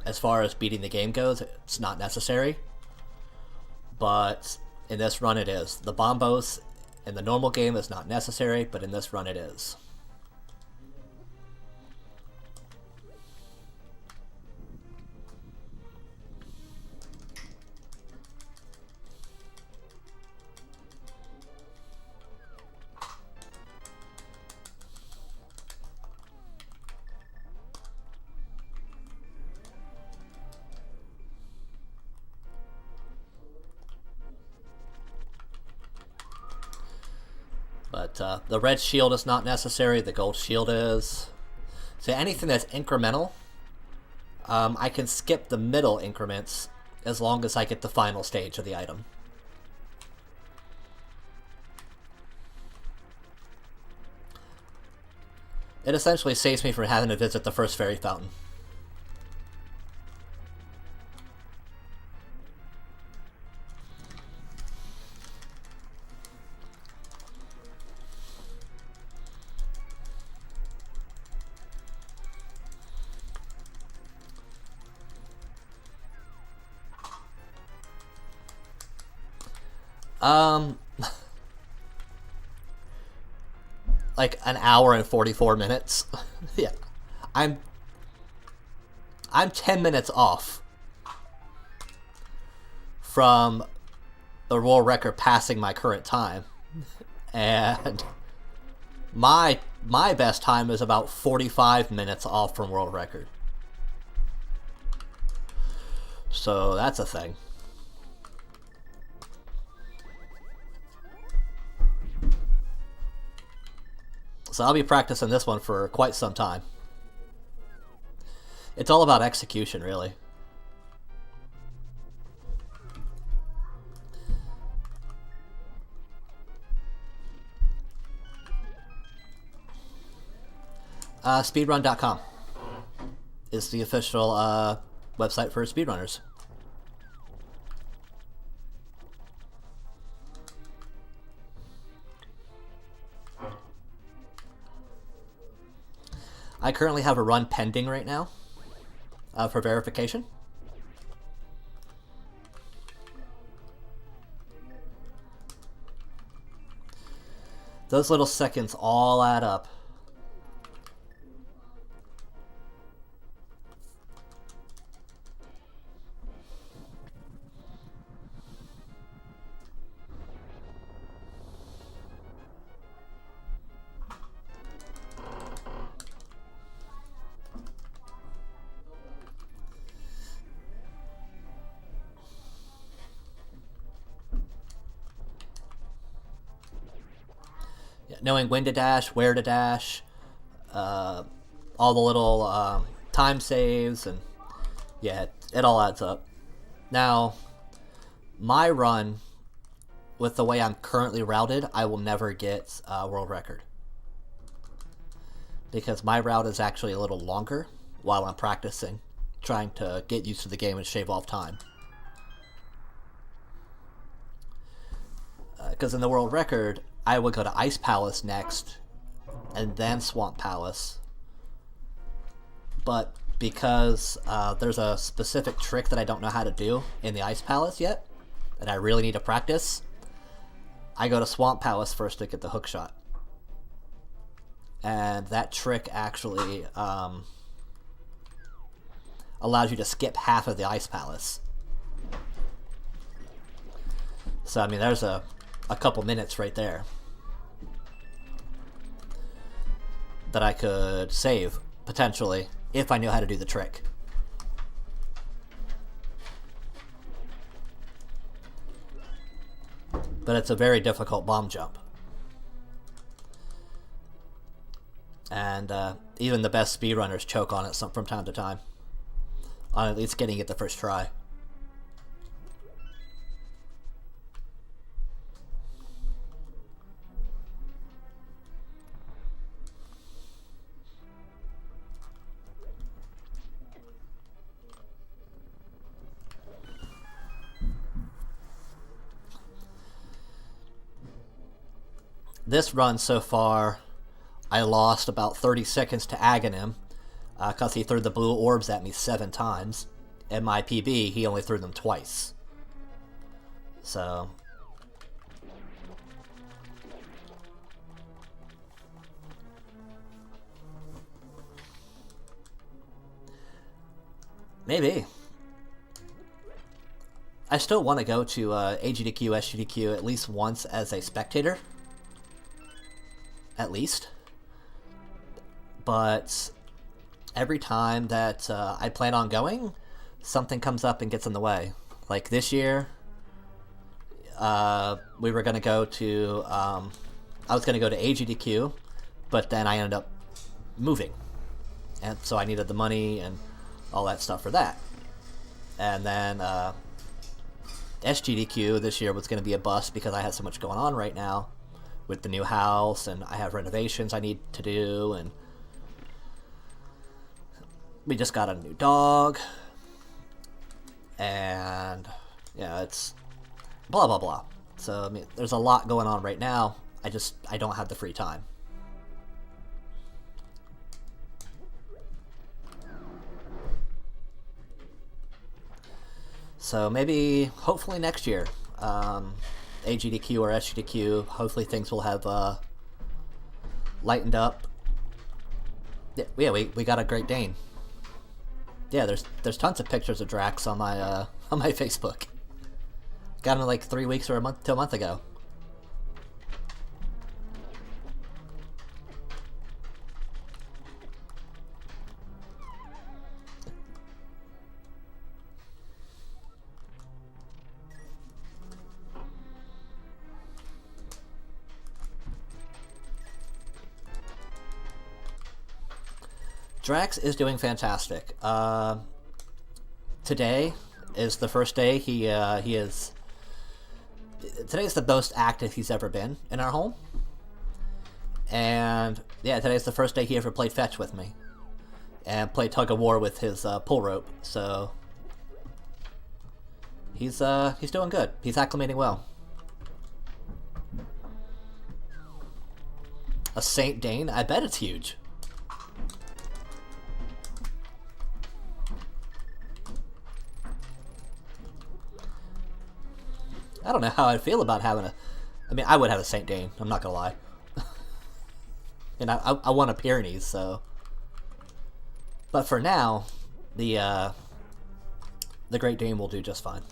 as far as beating the game goes. It's not necessary. But in this run it is. The bombos in the normal game is not necessary, but in this run it is. But the red shield is not necessary, the gold shield is. So anything that's incremental, I can skip the middle increments as long as I get the final stage of the item. It essentially saves me from having to visit the first fairy fountain. Like an hour and 44 minutes. Yeah. I'm 10 minutes off from the world record passing my current time. And my best time is about 45 minutes off from world record. So that's a thing. So I'll be practicing this one for quite some time. It's all about execution, really. Speedrun.com is the official website for speedrunners. I currently have a run pending right now for verification. Those little seconds all add up. knowing when to dash, where to dash, all the little time saves, and yeah, it all adds up. Now, my run, with the way I'm currently routed, I will never get world record. Because my route is actually a little longer while I'm practicing, trying to get used to the game and shave off time. Because in the world record, I would go to Ice Palace next, and then Swamp Palace. But because there's a specific trick that I don't know how to do in the Ice Palace yet, and I really need to practice, I go to Swamp Palace first to get the hook shot. And that trick actually allows you to skip half of the Ice Palace. So, I mean, there's a couple minutes right there that I could save, potentially, if I knew how to do the trick. But it's a very difficult bomb jump. And even the best speedrunners choke on it from time to time, on at least getting it the first try. This run so far, I lost about 30 seconds to Aghanim because he threw the blue orbs at me 7 times. In my PB, he only threw them twice. So... maybe. I still want to go to AGDQ, SGDQ at least once as a spectator. At least. But every time that I plan on going, something comes up and gets in the way. Like this year, we were going to go to... I was going to go to AGDQ, but then I ended up moving. And so I needed the money and all that stuff for that. And then SGDQ this year was going to be a bust because I had so much going on right now with the new house, and I have renovations I need to do, and we just got a new dog, and yeah, it's blah blah blah. So I mean, there's a lot going on right now. I don't have the free time. So maybe, hopefully next year, AGDQ or SGDQ, hopefully things will have lightened up. Yeah, we got a Great Dane. Yeah, there's tons of pictures of Drax on my Facebook. Got him like 3 weeks or a month ago. Drax is doing fantastic. Today is the first day he is... Today's the most active he's ever been in our home. And yeah, today's the first day he ever played fetch with me. And played tug of war with his pull rope. So he's doing good. He's acclimating well. A Saint Dane? I bet it's huge. I don't know how I'd feel about having a... I mean, I would have a Saint Dane, I'm not gonna lie. And I want a Pyrenees, so... But for now, the Great Dane will do just fine.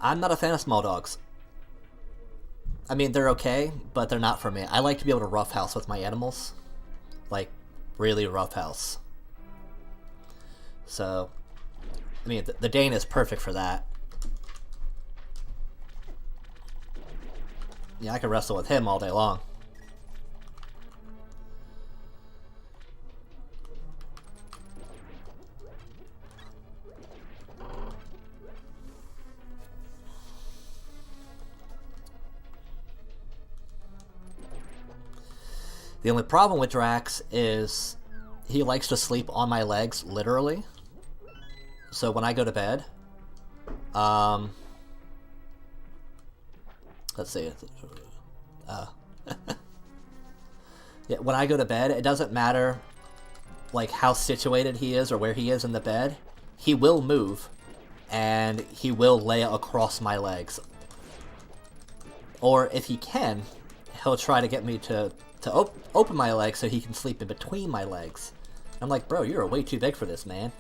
I'm not a fan of small dogs. I mean, they're okay, but they're not for me. I like to be able to roughhouse with my animals. Like, really roughhouse. So, I mean, the Dane is perfect for that. Yeah, I could wrestle with him all day long. The only problem with Drax is he likes to sleep on my legs, literally. So when I go to bed, let's see. Yeah, when I go to bed, it doesn't matter like how situated he is or where he is in the bed. He will move, and he will lay across my legs. Or if he can, he'll try to get me to open my legs so he can sleep in between my legs. I'm like, bro, you're way too big for this, man.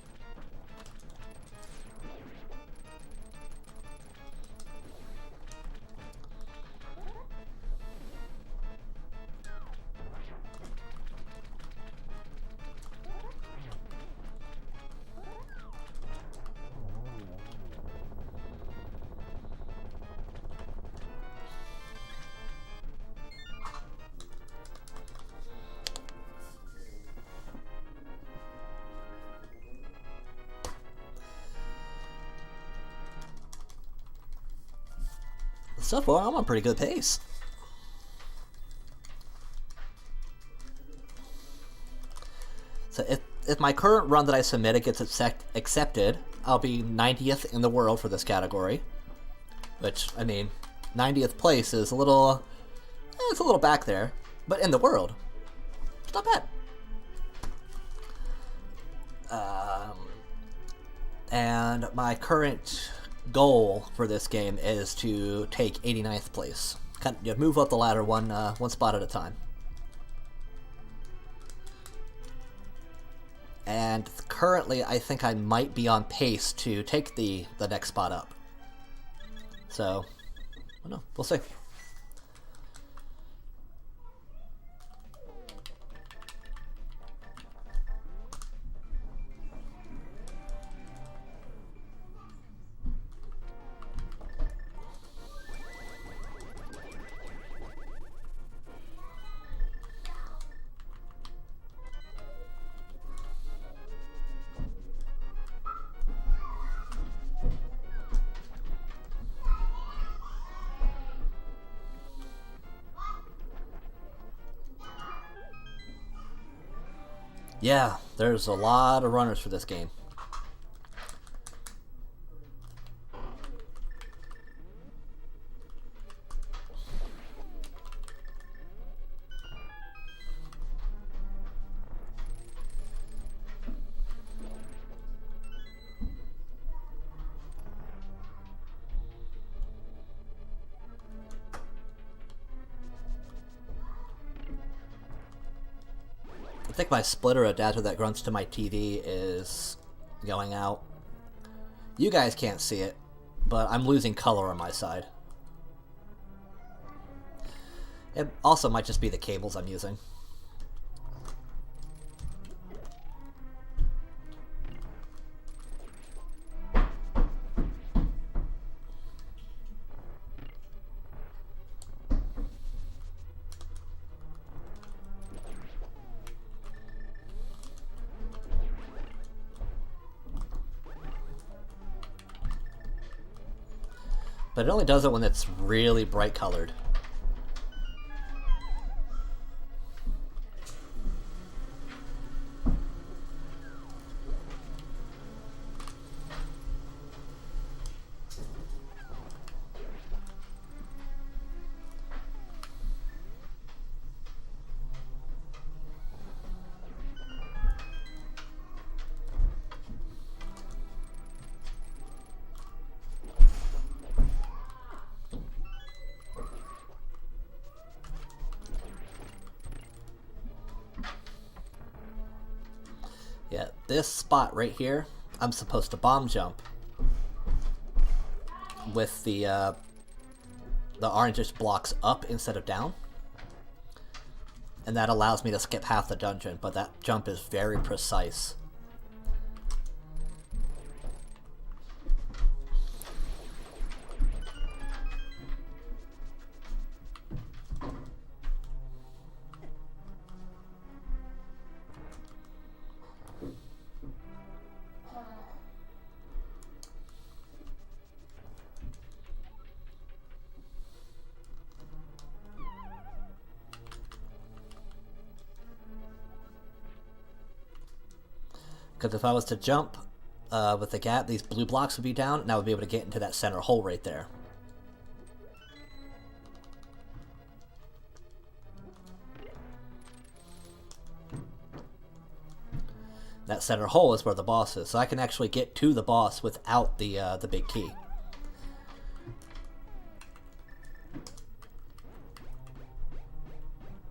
So far, I'm on pretty good pace. So if my current run that I submitted gets accepted, I'll be 90th in the world for this category. Which, I mean, 90th place is a little... it's a little back there. But in the world, it's not bad. And my current goal for this game is to take 89th place. Kind of move up the ladder one spot at a time. And currently, I think I might be on pace to take the next spot up. So, I don't know. We'll see. Yeah, there's a lot of runners for this game. I think my splitter adapter that grunts to my TV is going out. You guys can't see it, but I'm losing color on my side. It also might just be the cables I'm using. But it only does it when it's really bright colored. This spot right here, I'm supposed to bomb jump. with the orangish blocks up instead of down. And that allows me to skip half the dungeon, but that jump is very precise. Because if I was to jump with the gap, these blue blocks would be down, and I would be able to get into that center hole right there. That center hole is where the boss is, so I can actually get to the boss without the big key.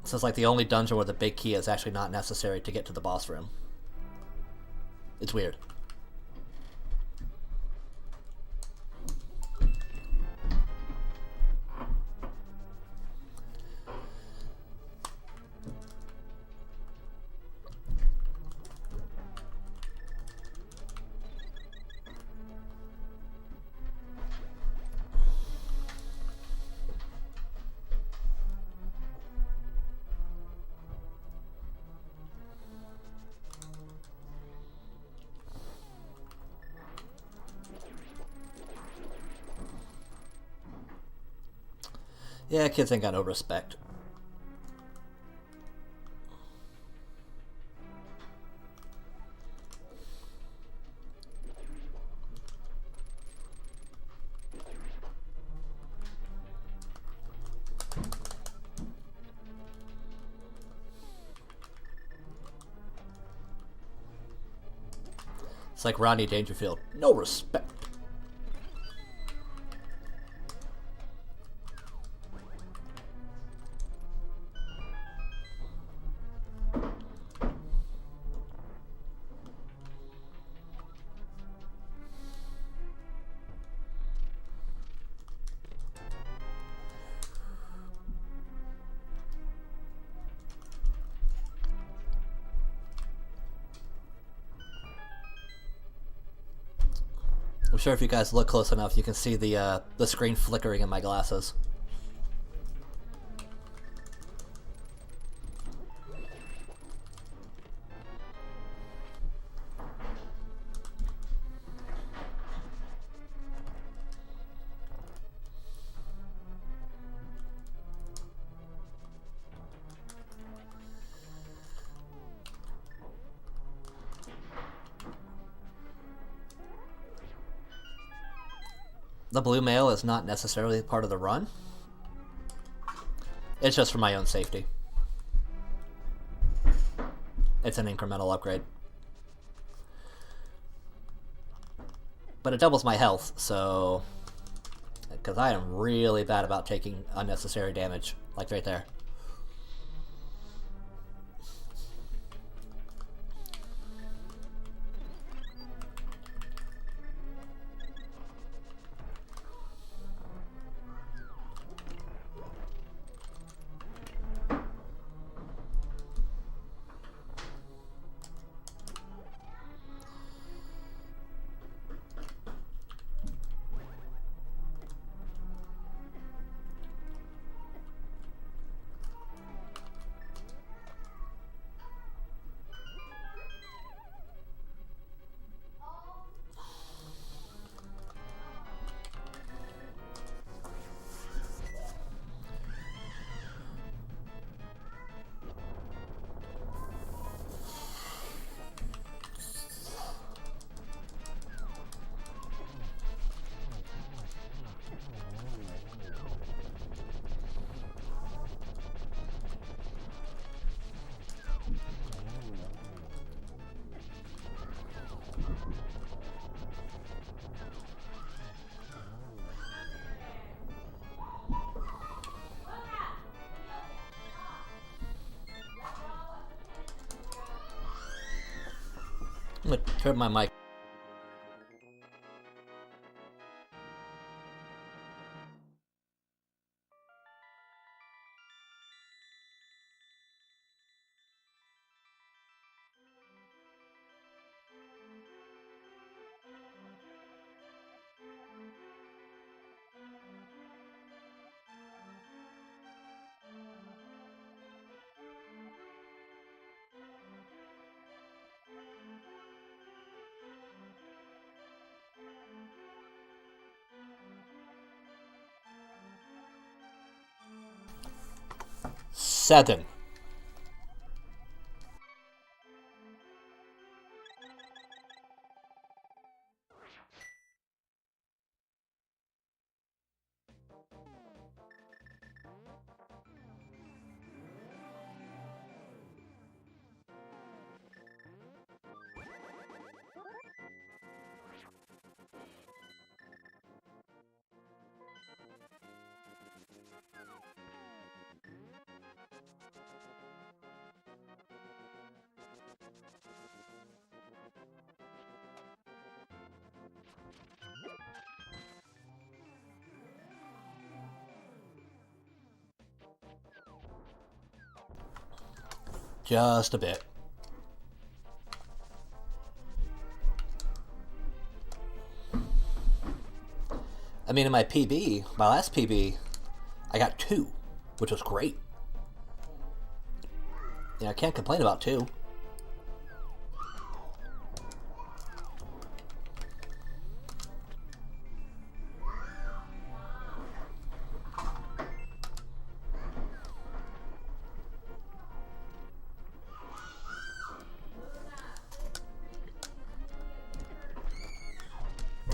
So it's like the only dungeon where the big key is actually not necessary to get to the boss room. It's weird. Yeah, kids ain't got no respect. It's like Rodney Dangerfield. No respect. I'm sure if you guys look close enough, you can see the screen flickering in my glasses. The blue mail is not necessarily part of the run. It's just for my own safety. It's an incremental upgrade. But it doubles my health, so... Because I am really bad about taking unnecessary damage. Like right there. I'm gonna turn my mic. 7. Just a bit. I mean, in my PB, my last PB, I got 2, which was great. Yeah, I can't complain about 2.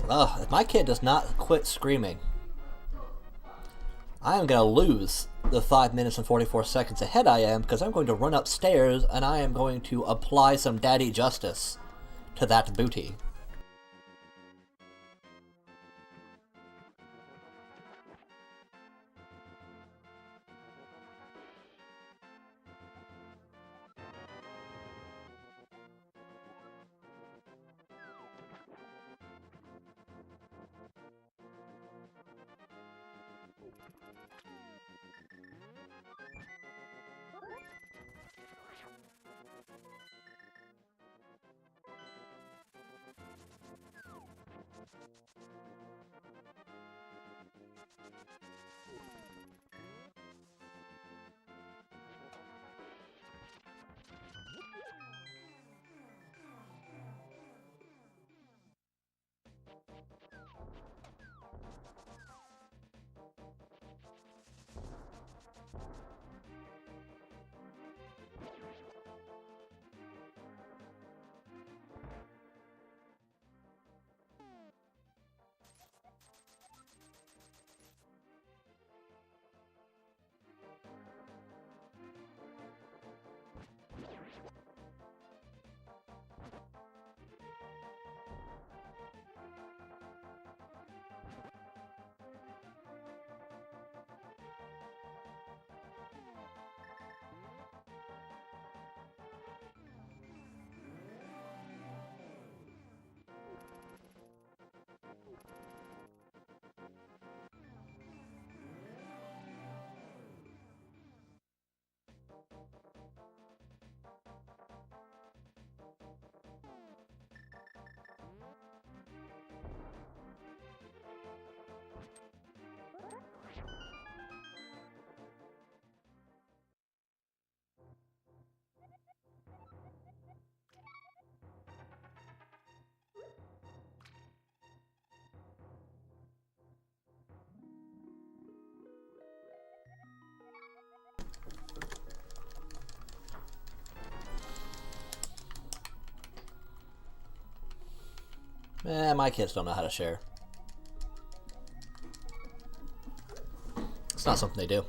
Ugh, if my kid does not quit screaming, I am going to lose the 5 minutes and 44 seconds ahead I am, because I'm going to run upstairs and I am going to apply some daddy justice to that booty. My kids don't know how to share. It's not something they do.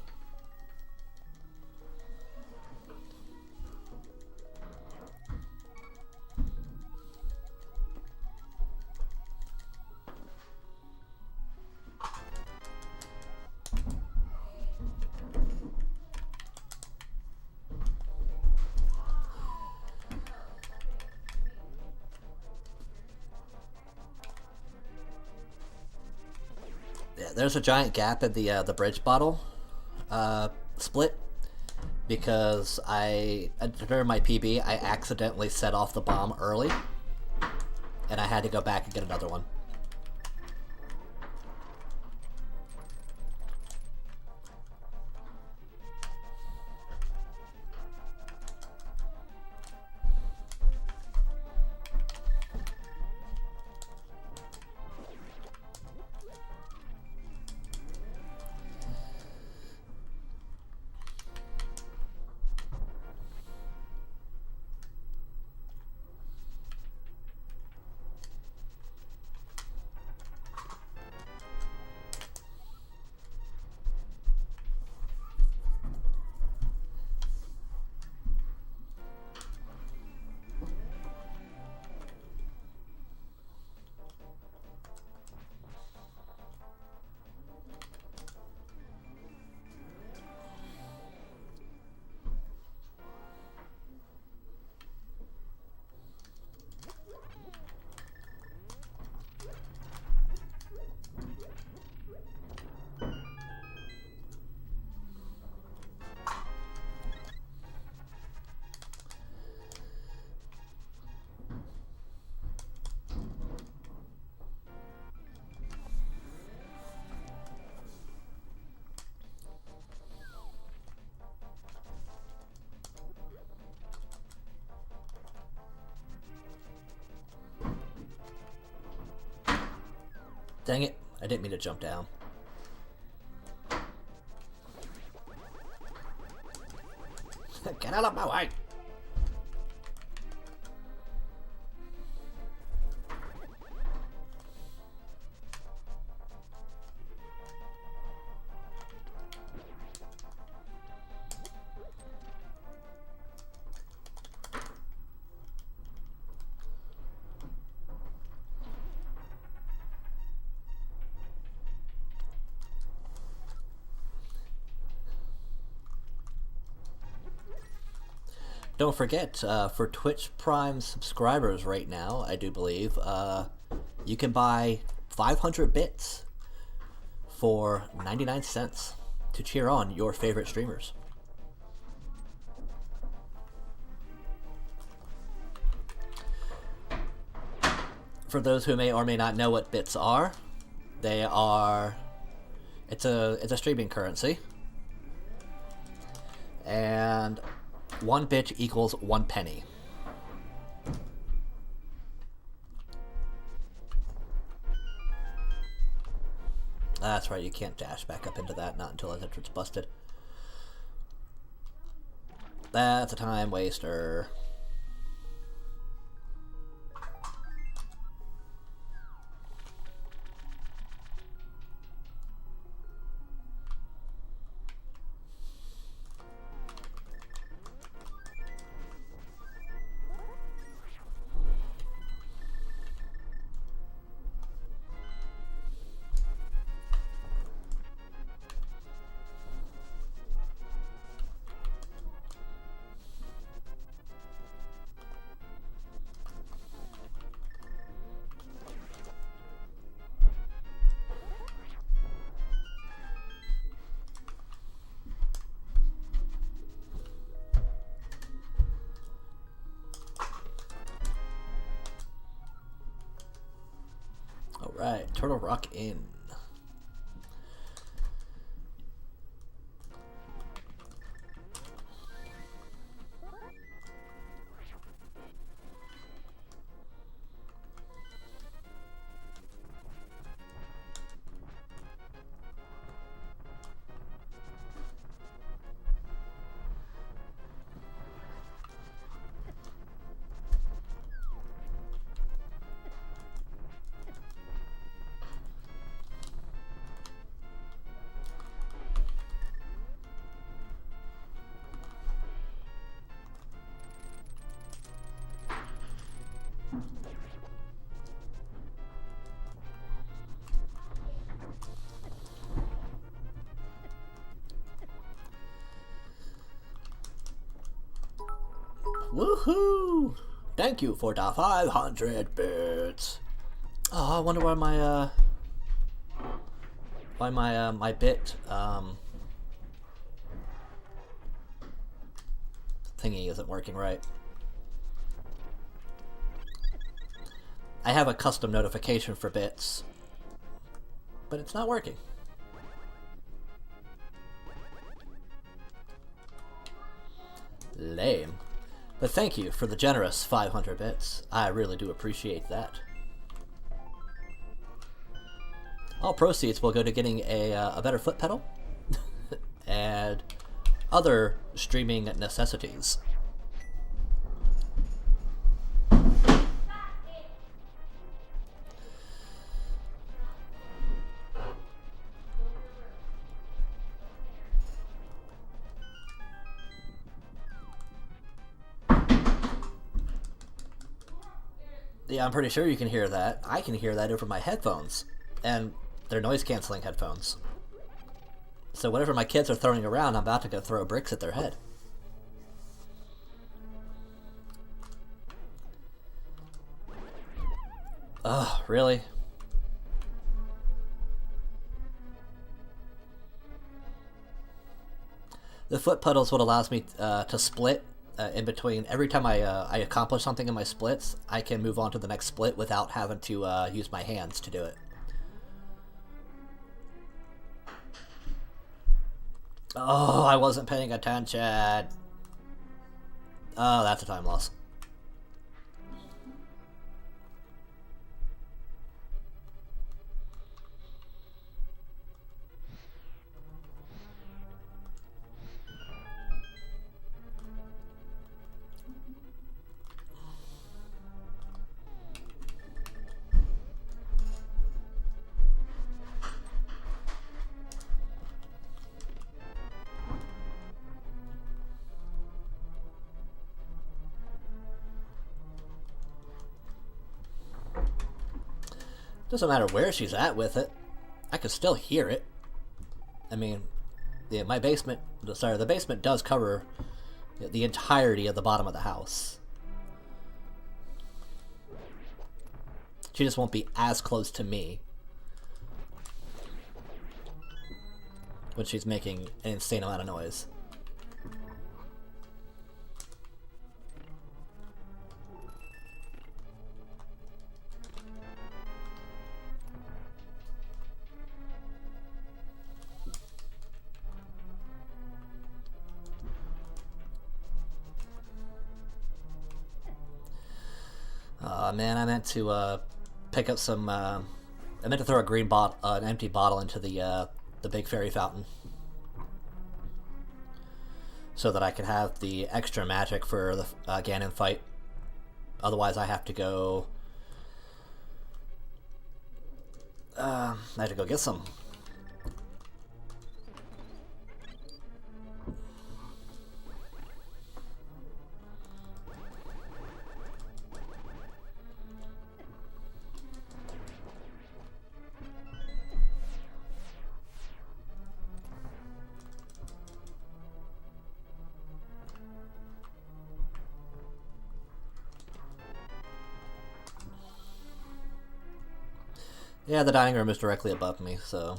Yeah, there's a giant gap in the bridge bottle split, because during my PB I accidentally set off the bomb early, and I had to go back and get another one. Dang it, I didn't mean to jump down. Get out of my way! Don't forget, for Twitch Prime subscribers right now, I do believe, you can buy 500 bits for 99 cents to cheer on your favorite streamers. For those who may or may not know what bits are, they are... It's a streaming currency. And 1 bit equals 1 penny. That's right, you can't dash back up into that, not until that entrance busted. That's a time waster. Alright, Turtle Rock in. Woohoo! Thank you for the 500 bits. Oh, I wonder why my bit thingy isn't working right. I have a custom notification for bits, but it's not working. Lame. But thank you for the generous 500 bits. I really do appreciate that. All proceeds will go to getting a better foot pedal and other streaming necessities. Yeah, I'm pretty sure you can hear that. I can hear that over my headphones, and they're noise-canceling headphones. So whatever my kids are throwing around, I'm about to go throw bricks at their head. Ugh, really? The foot pedal is what allows me to split in between. Every time I accomplish something in my splits, I can move on to the next split without having to use my hands to do it. Oh, I wasn't paying attention. Oh, that's a time loss. Doesn't matter where she's at with it. I can still hear it. I mean, yeah, my basement... Sorry, the basement does cover the entirety of the bottom of the house. She just won't be as close to me when she's making an insane amount of noise. Man, I meant to pick up some. I meant to throw a green bottle, an empty bottle, into the big fairy fountain, so that I could have the extra magic for the Ganon fight. Otherwise, I have to go. I have to go get some. Yeah, the dining room is directly above me, so...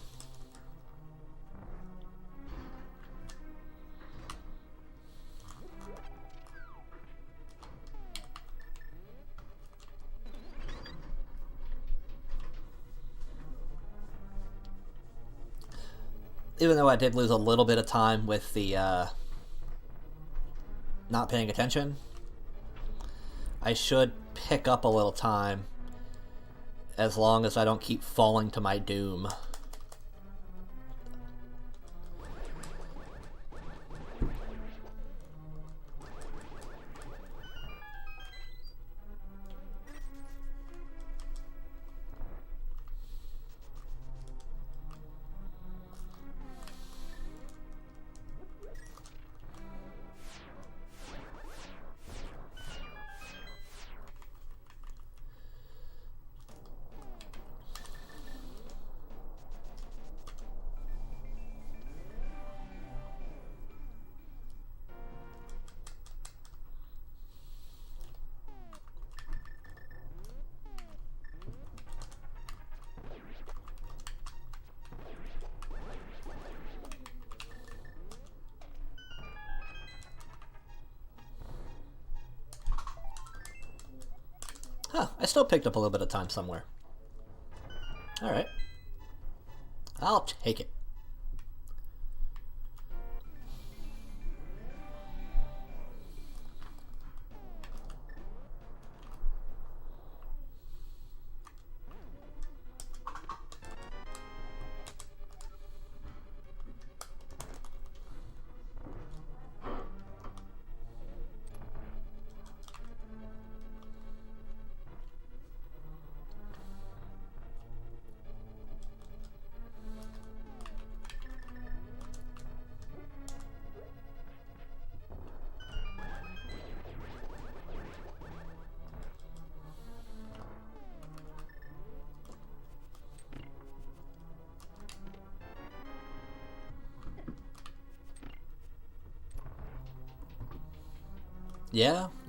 Even though I did lose a little bit of time with the, not paying attention, I should pick up a little time as long as I don't keep falling to my doom. Huh, I still picked up a little bit of time somewhere. Alright. I'll take it.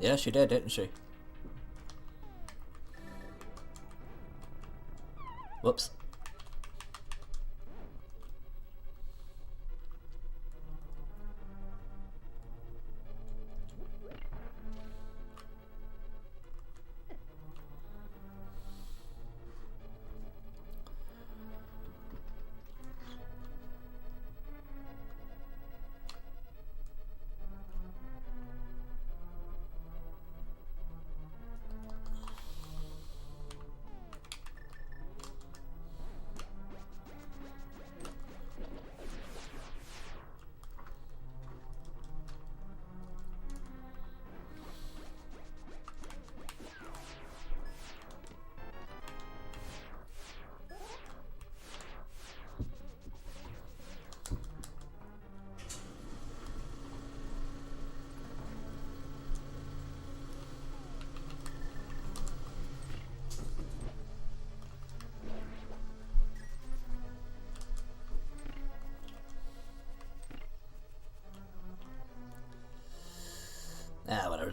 Yeah, she did, didn't she? Whoops.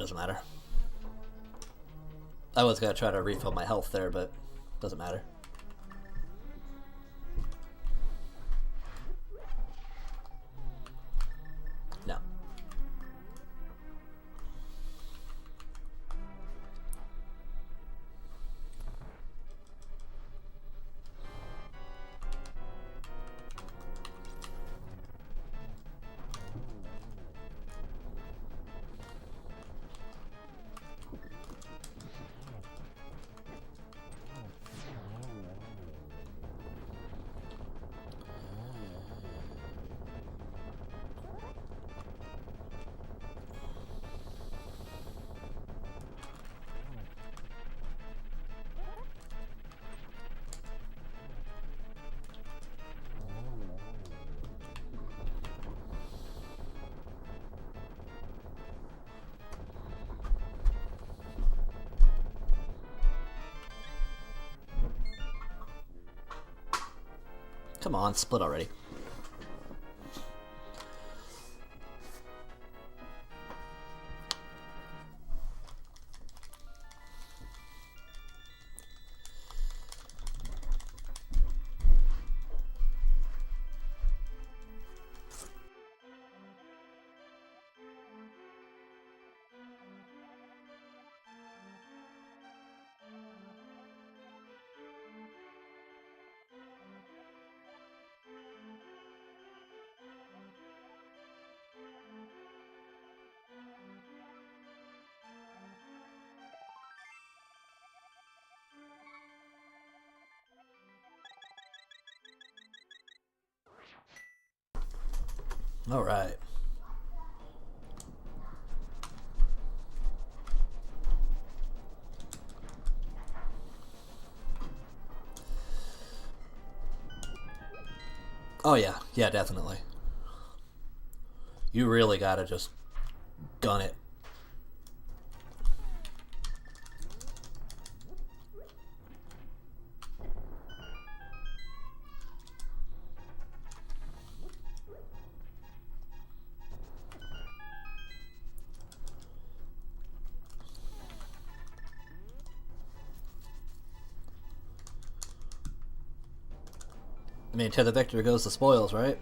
doesn't matter. I was gonna try to refill my health there, but doesn't matter. No. Come on, split already. All right. Oh yeah, yeah, definitely. You really gotta just gun it. I mean, to the victor goes the spoils, right?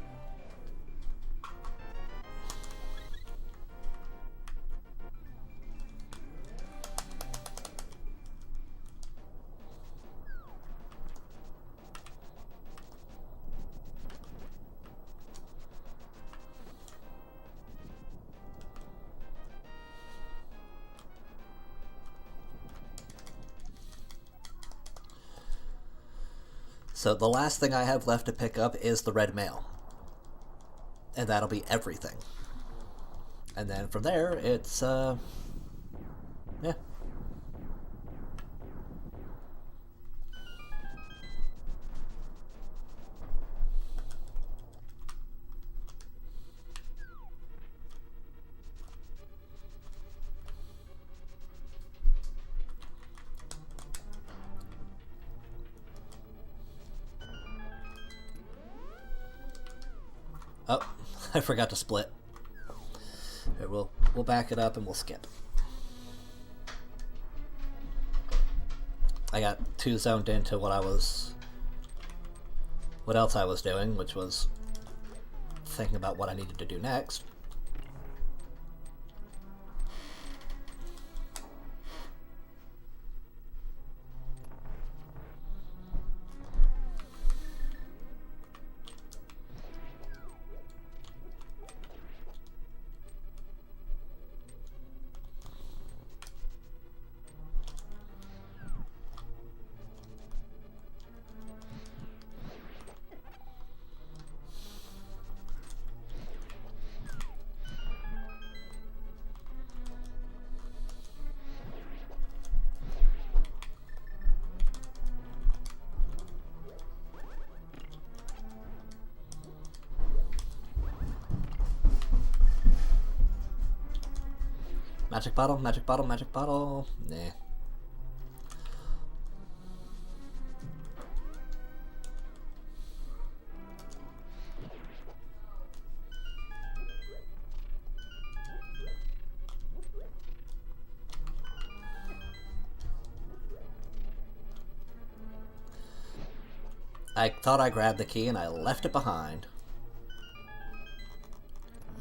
So the last thing I have left to pick up is the red mail. And that'll be everything. And then from there, it's, yeah. Oh, I forgot to split. Here, we'll back it up and we'll skip. I got too zoned into what else I was doing, which was thinking about what I needed to do next. Magic bottle, magic bottle, magic bottle. Nah. I thought I grabbed the key and I left it behind.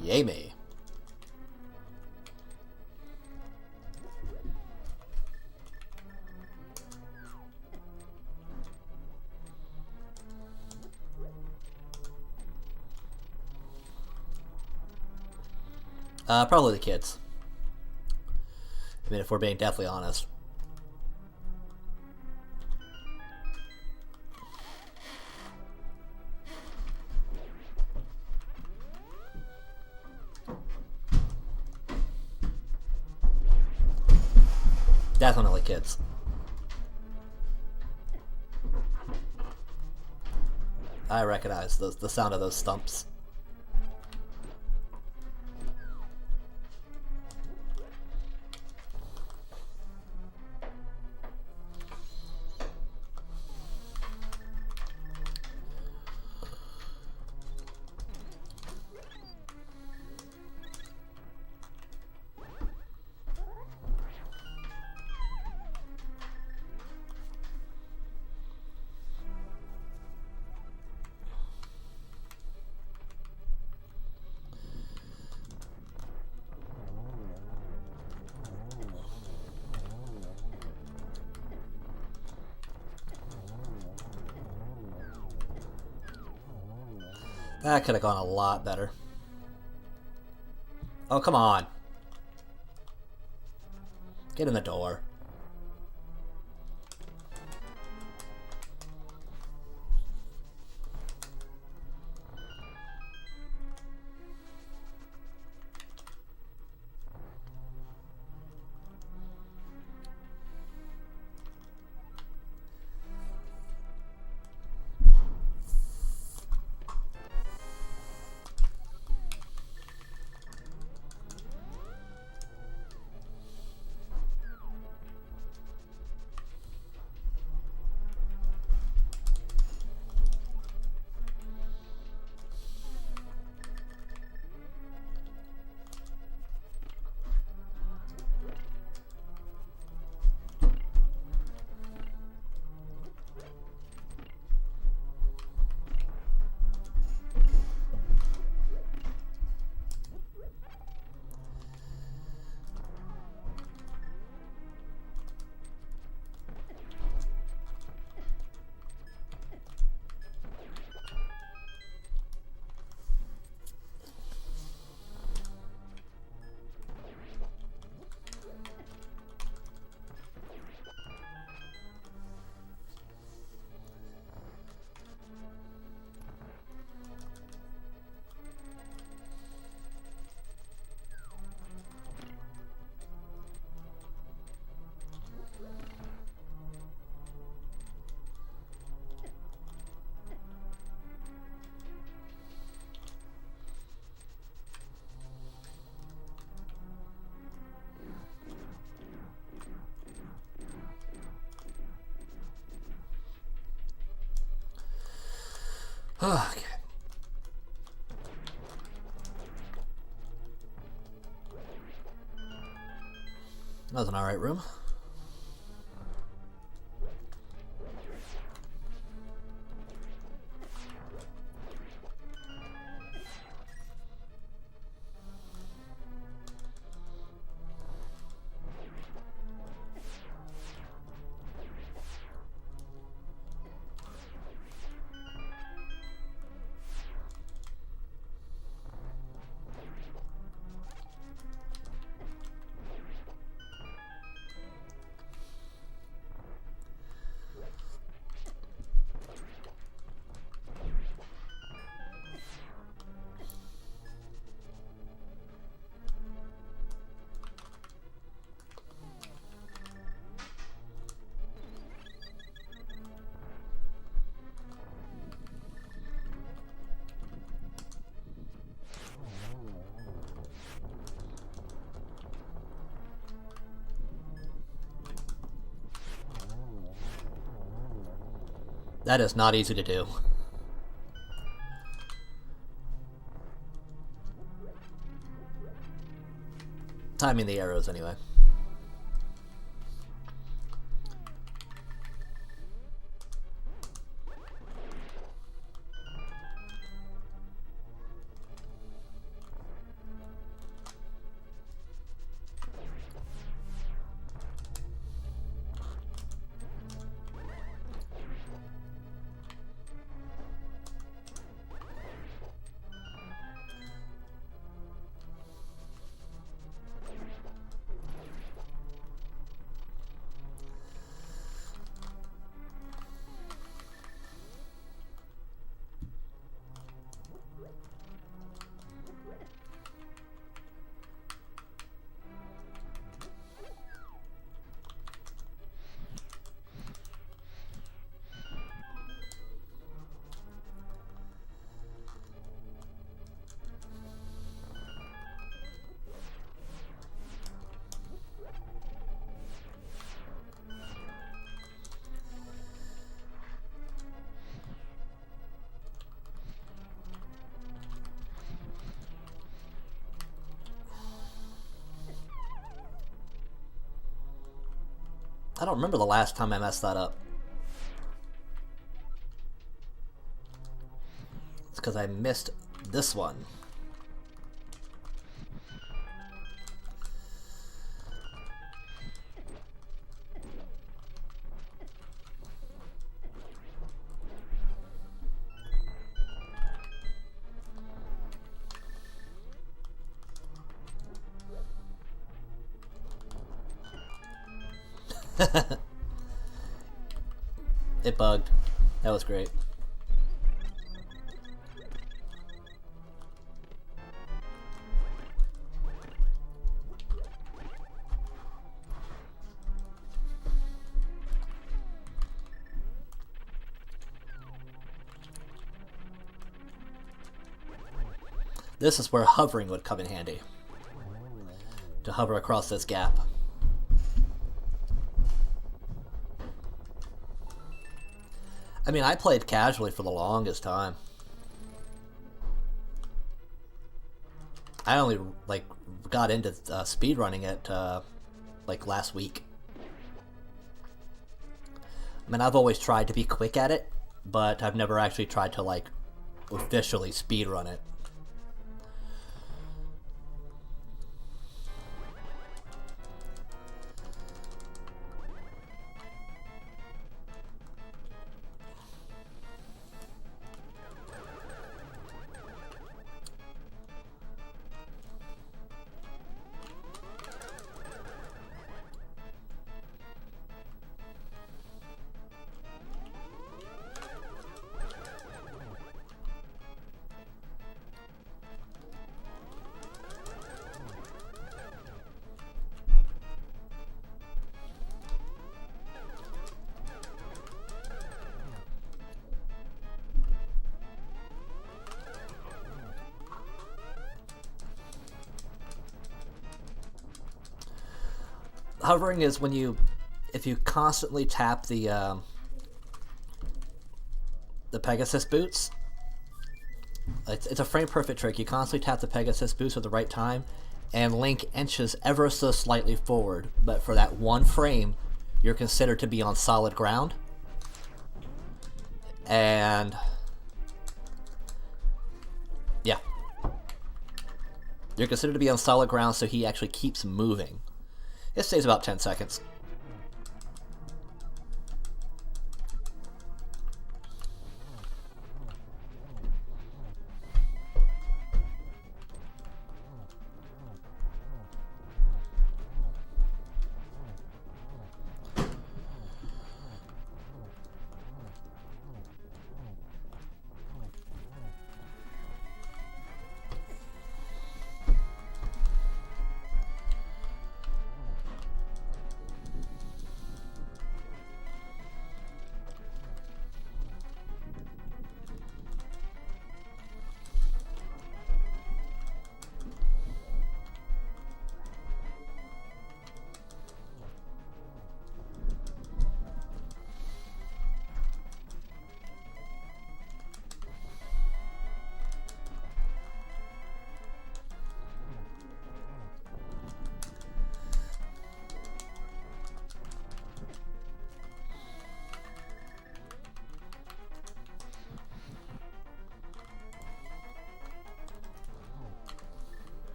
Yay me. Probably the kids. I mean, if we're being deathly honest. Definitely kids. I recognize the sound of those stumps. That could have gone a lot better. Oh, come on. Get in the door. Okay. That was an alright room. That is not easy to do. Timing the arrows, anyway. I don't remember the last time I messed that up. It's because I missed this one. It bugged. That was great. This is where hovering would come in handy. To hover across this gap. I mean, I played casually for the longest time. I only, like, got into speedrunning it, like, last week. I mean, I've always tried to be quick at it, but I've never actually tried to, like, officially speedrun it. Hovering is when if you constantly tap the Pegasus boots. It's a frame-perfect trick. You constantly tap the Pegasus boots at the right time, and Link inches ever so slightly forward. But for that one frame, you're considered to be on solid ground. And yeah, you're considered to be on solid ground, so he actually keeps moving. It stays about 10 seconds.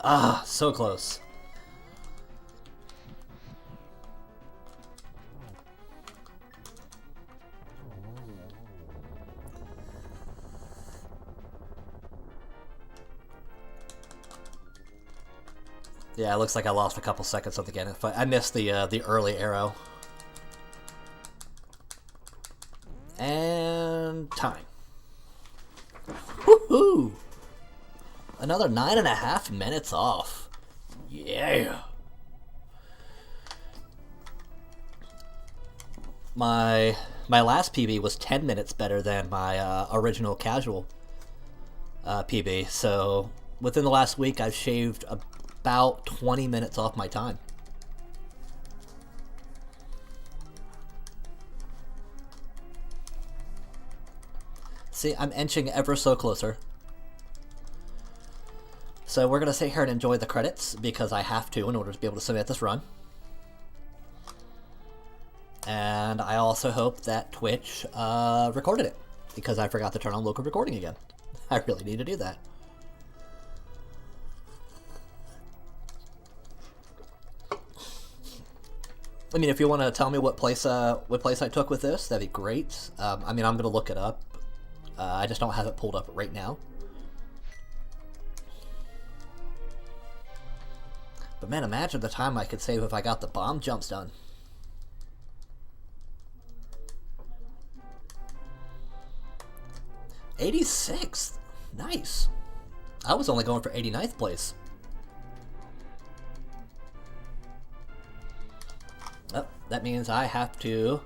Ah, so close. Yeah, it looks like I lost a couple seconds at the end. I missed the early arrow. And time. Woohoo! Another 9.5 minutes off. Yeah. My last PB was 10 minutes better than my original casual PB. So within the last week, I've shaved about 20 minutes off my time. See, I'm inching ever so closer. So we're going to sit here and enjoy the credits, because I have to in order to be able to submit this run. And I also hope that Twitch recorded it, because I forgot to turn on local recording again. I really need to do that. I mean, if you want to tell me what place I took with this, that'd be great. I mean, I'm going to look it up. I just don't have it pulled up right now. But man, imagine the time I could save if I got the bomb jumps done. '86th? Nice. I was only going for 89th place. Oh, that means I have to...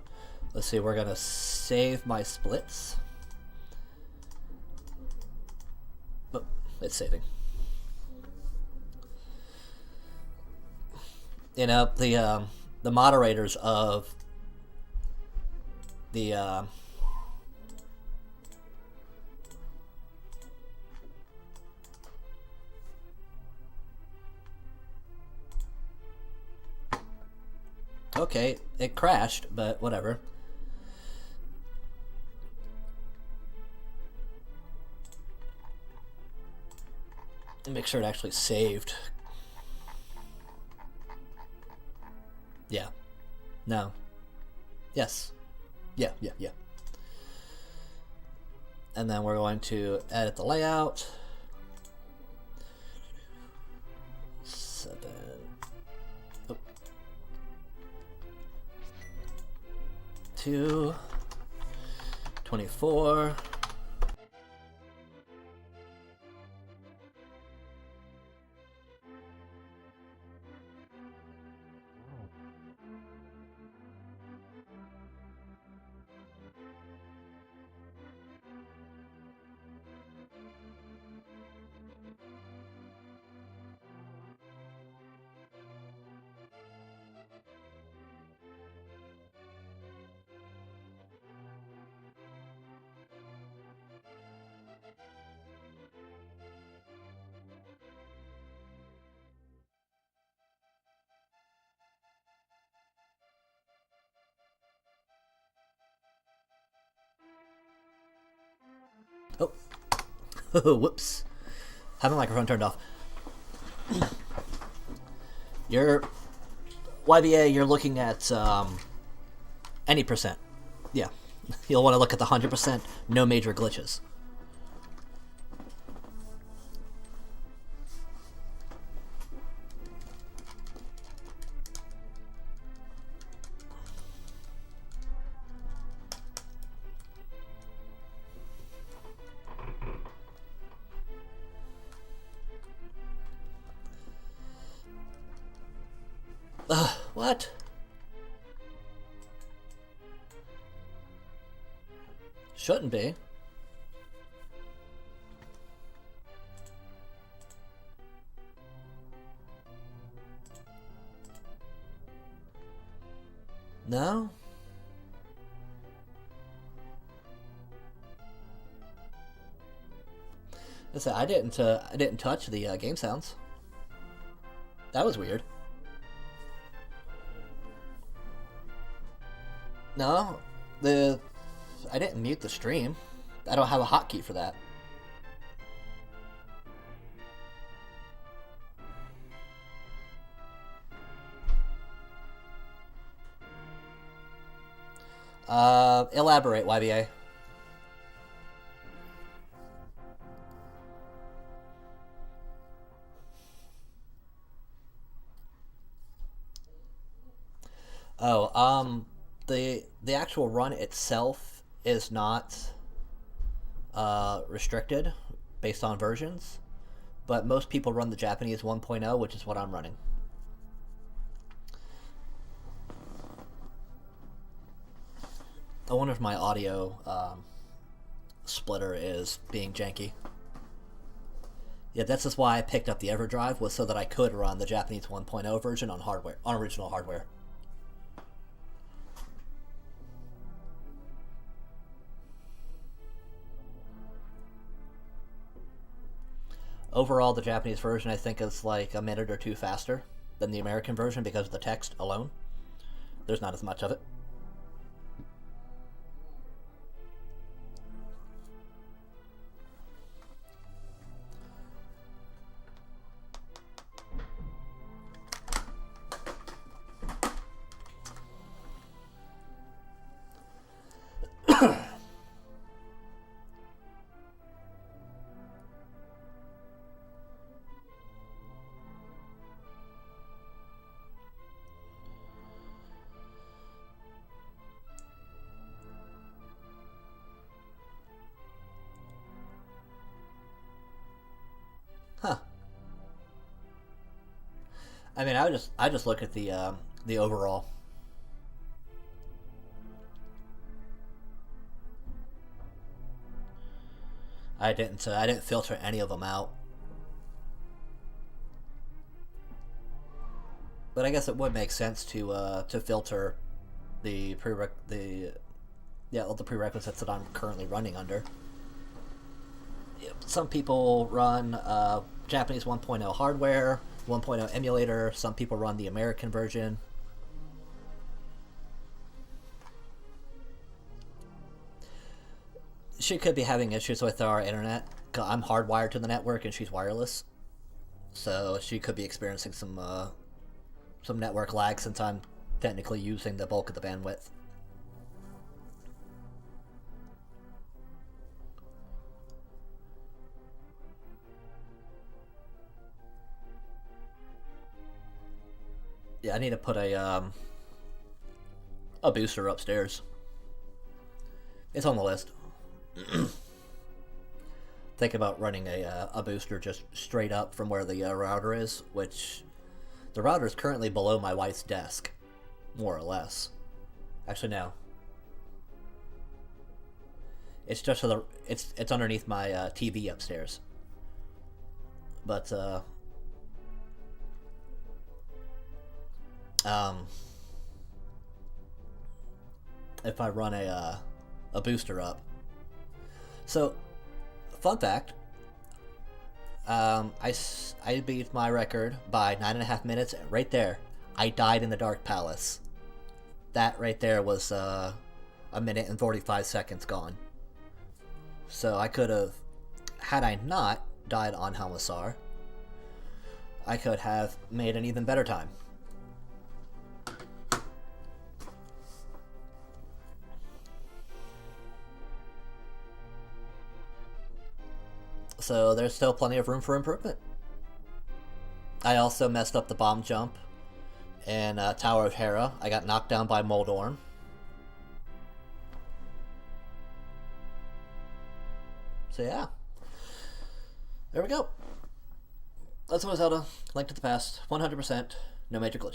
Let's see, we're going to save my splits. Oh, it's saving. You know, the moderators of the... Okay, it crashed, but whatever. Make sure it actually saved. Yeah. No. Yes. Yeah. And then we're going to edit the layout. 7. 2, 24. Oh, whoops. Have the microphone turned off. You're... YBA, you're looking at, any percent. Yeah. You'll want to look at the 100%, no major glitches. What? Shouldn't be. No? Listen, I didn't touch the game sounds. That was weird. No, I didn't mute the stream. I don't have a hotkey for that. Elaborate, YBA. Oh, the actual run itself is not restricted based on versions, but most people run the Japanese 1.0, which is what I'm running. I wonder if my audio splitter is being janky. Yeah, this is why I picked up the EverDrive, was so that I could run the Japanese 1.0 version on hardware, on original hardware. Overall, the Japanese version I think is like a minute or two faster than the American version because of the text alone. There's not as much of it. Huh. I mean, I just look at the overall. I didn't filter any of them out. But I guess it would make sense to filter the all the prerequisites that I'm currently running under. Some people run Japanese 1.0 hardware, 1.0 emulator. Some people run the American version. She could be having issues with our internet. I'm hardwired to the network and she's wireless, so she could be experiencing some network lag since I'm technically using the bulk of the bandwidth. Yeah, I need to put a booster upstairs. It's on the list. Think about running a booster just straight up from where the router is, which the router is currently below my wife's desk, more or less. Actually, no. It's just it's underneath my TV upstairs. But if I run a booster up. So, fun fact, I beat my record by 9.5 minutes, and right there, I died in the Dark Palace. That right there was a minute and 45 seconds gone. So I could have, had I not died on Helmassar, I could have made an even better time. So there's still plenty of room for improvement. I also messed up the bomb jump in Tower of Hera. I got knocked down by Moldorm. So yeah. There we go. That's what Zelda. Link to the Past. 100%. No major glitches.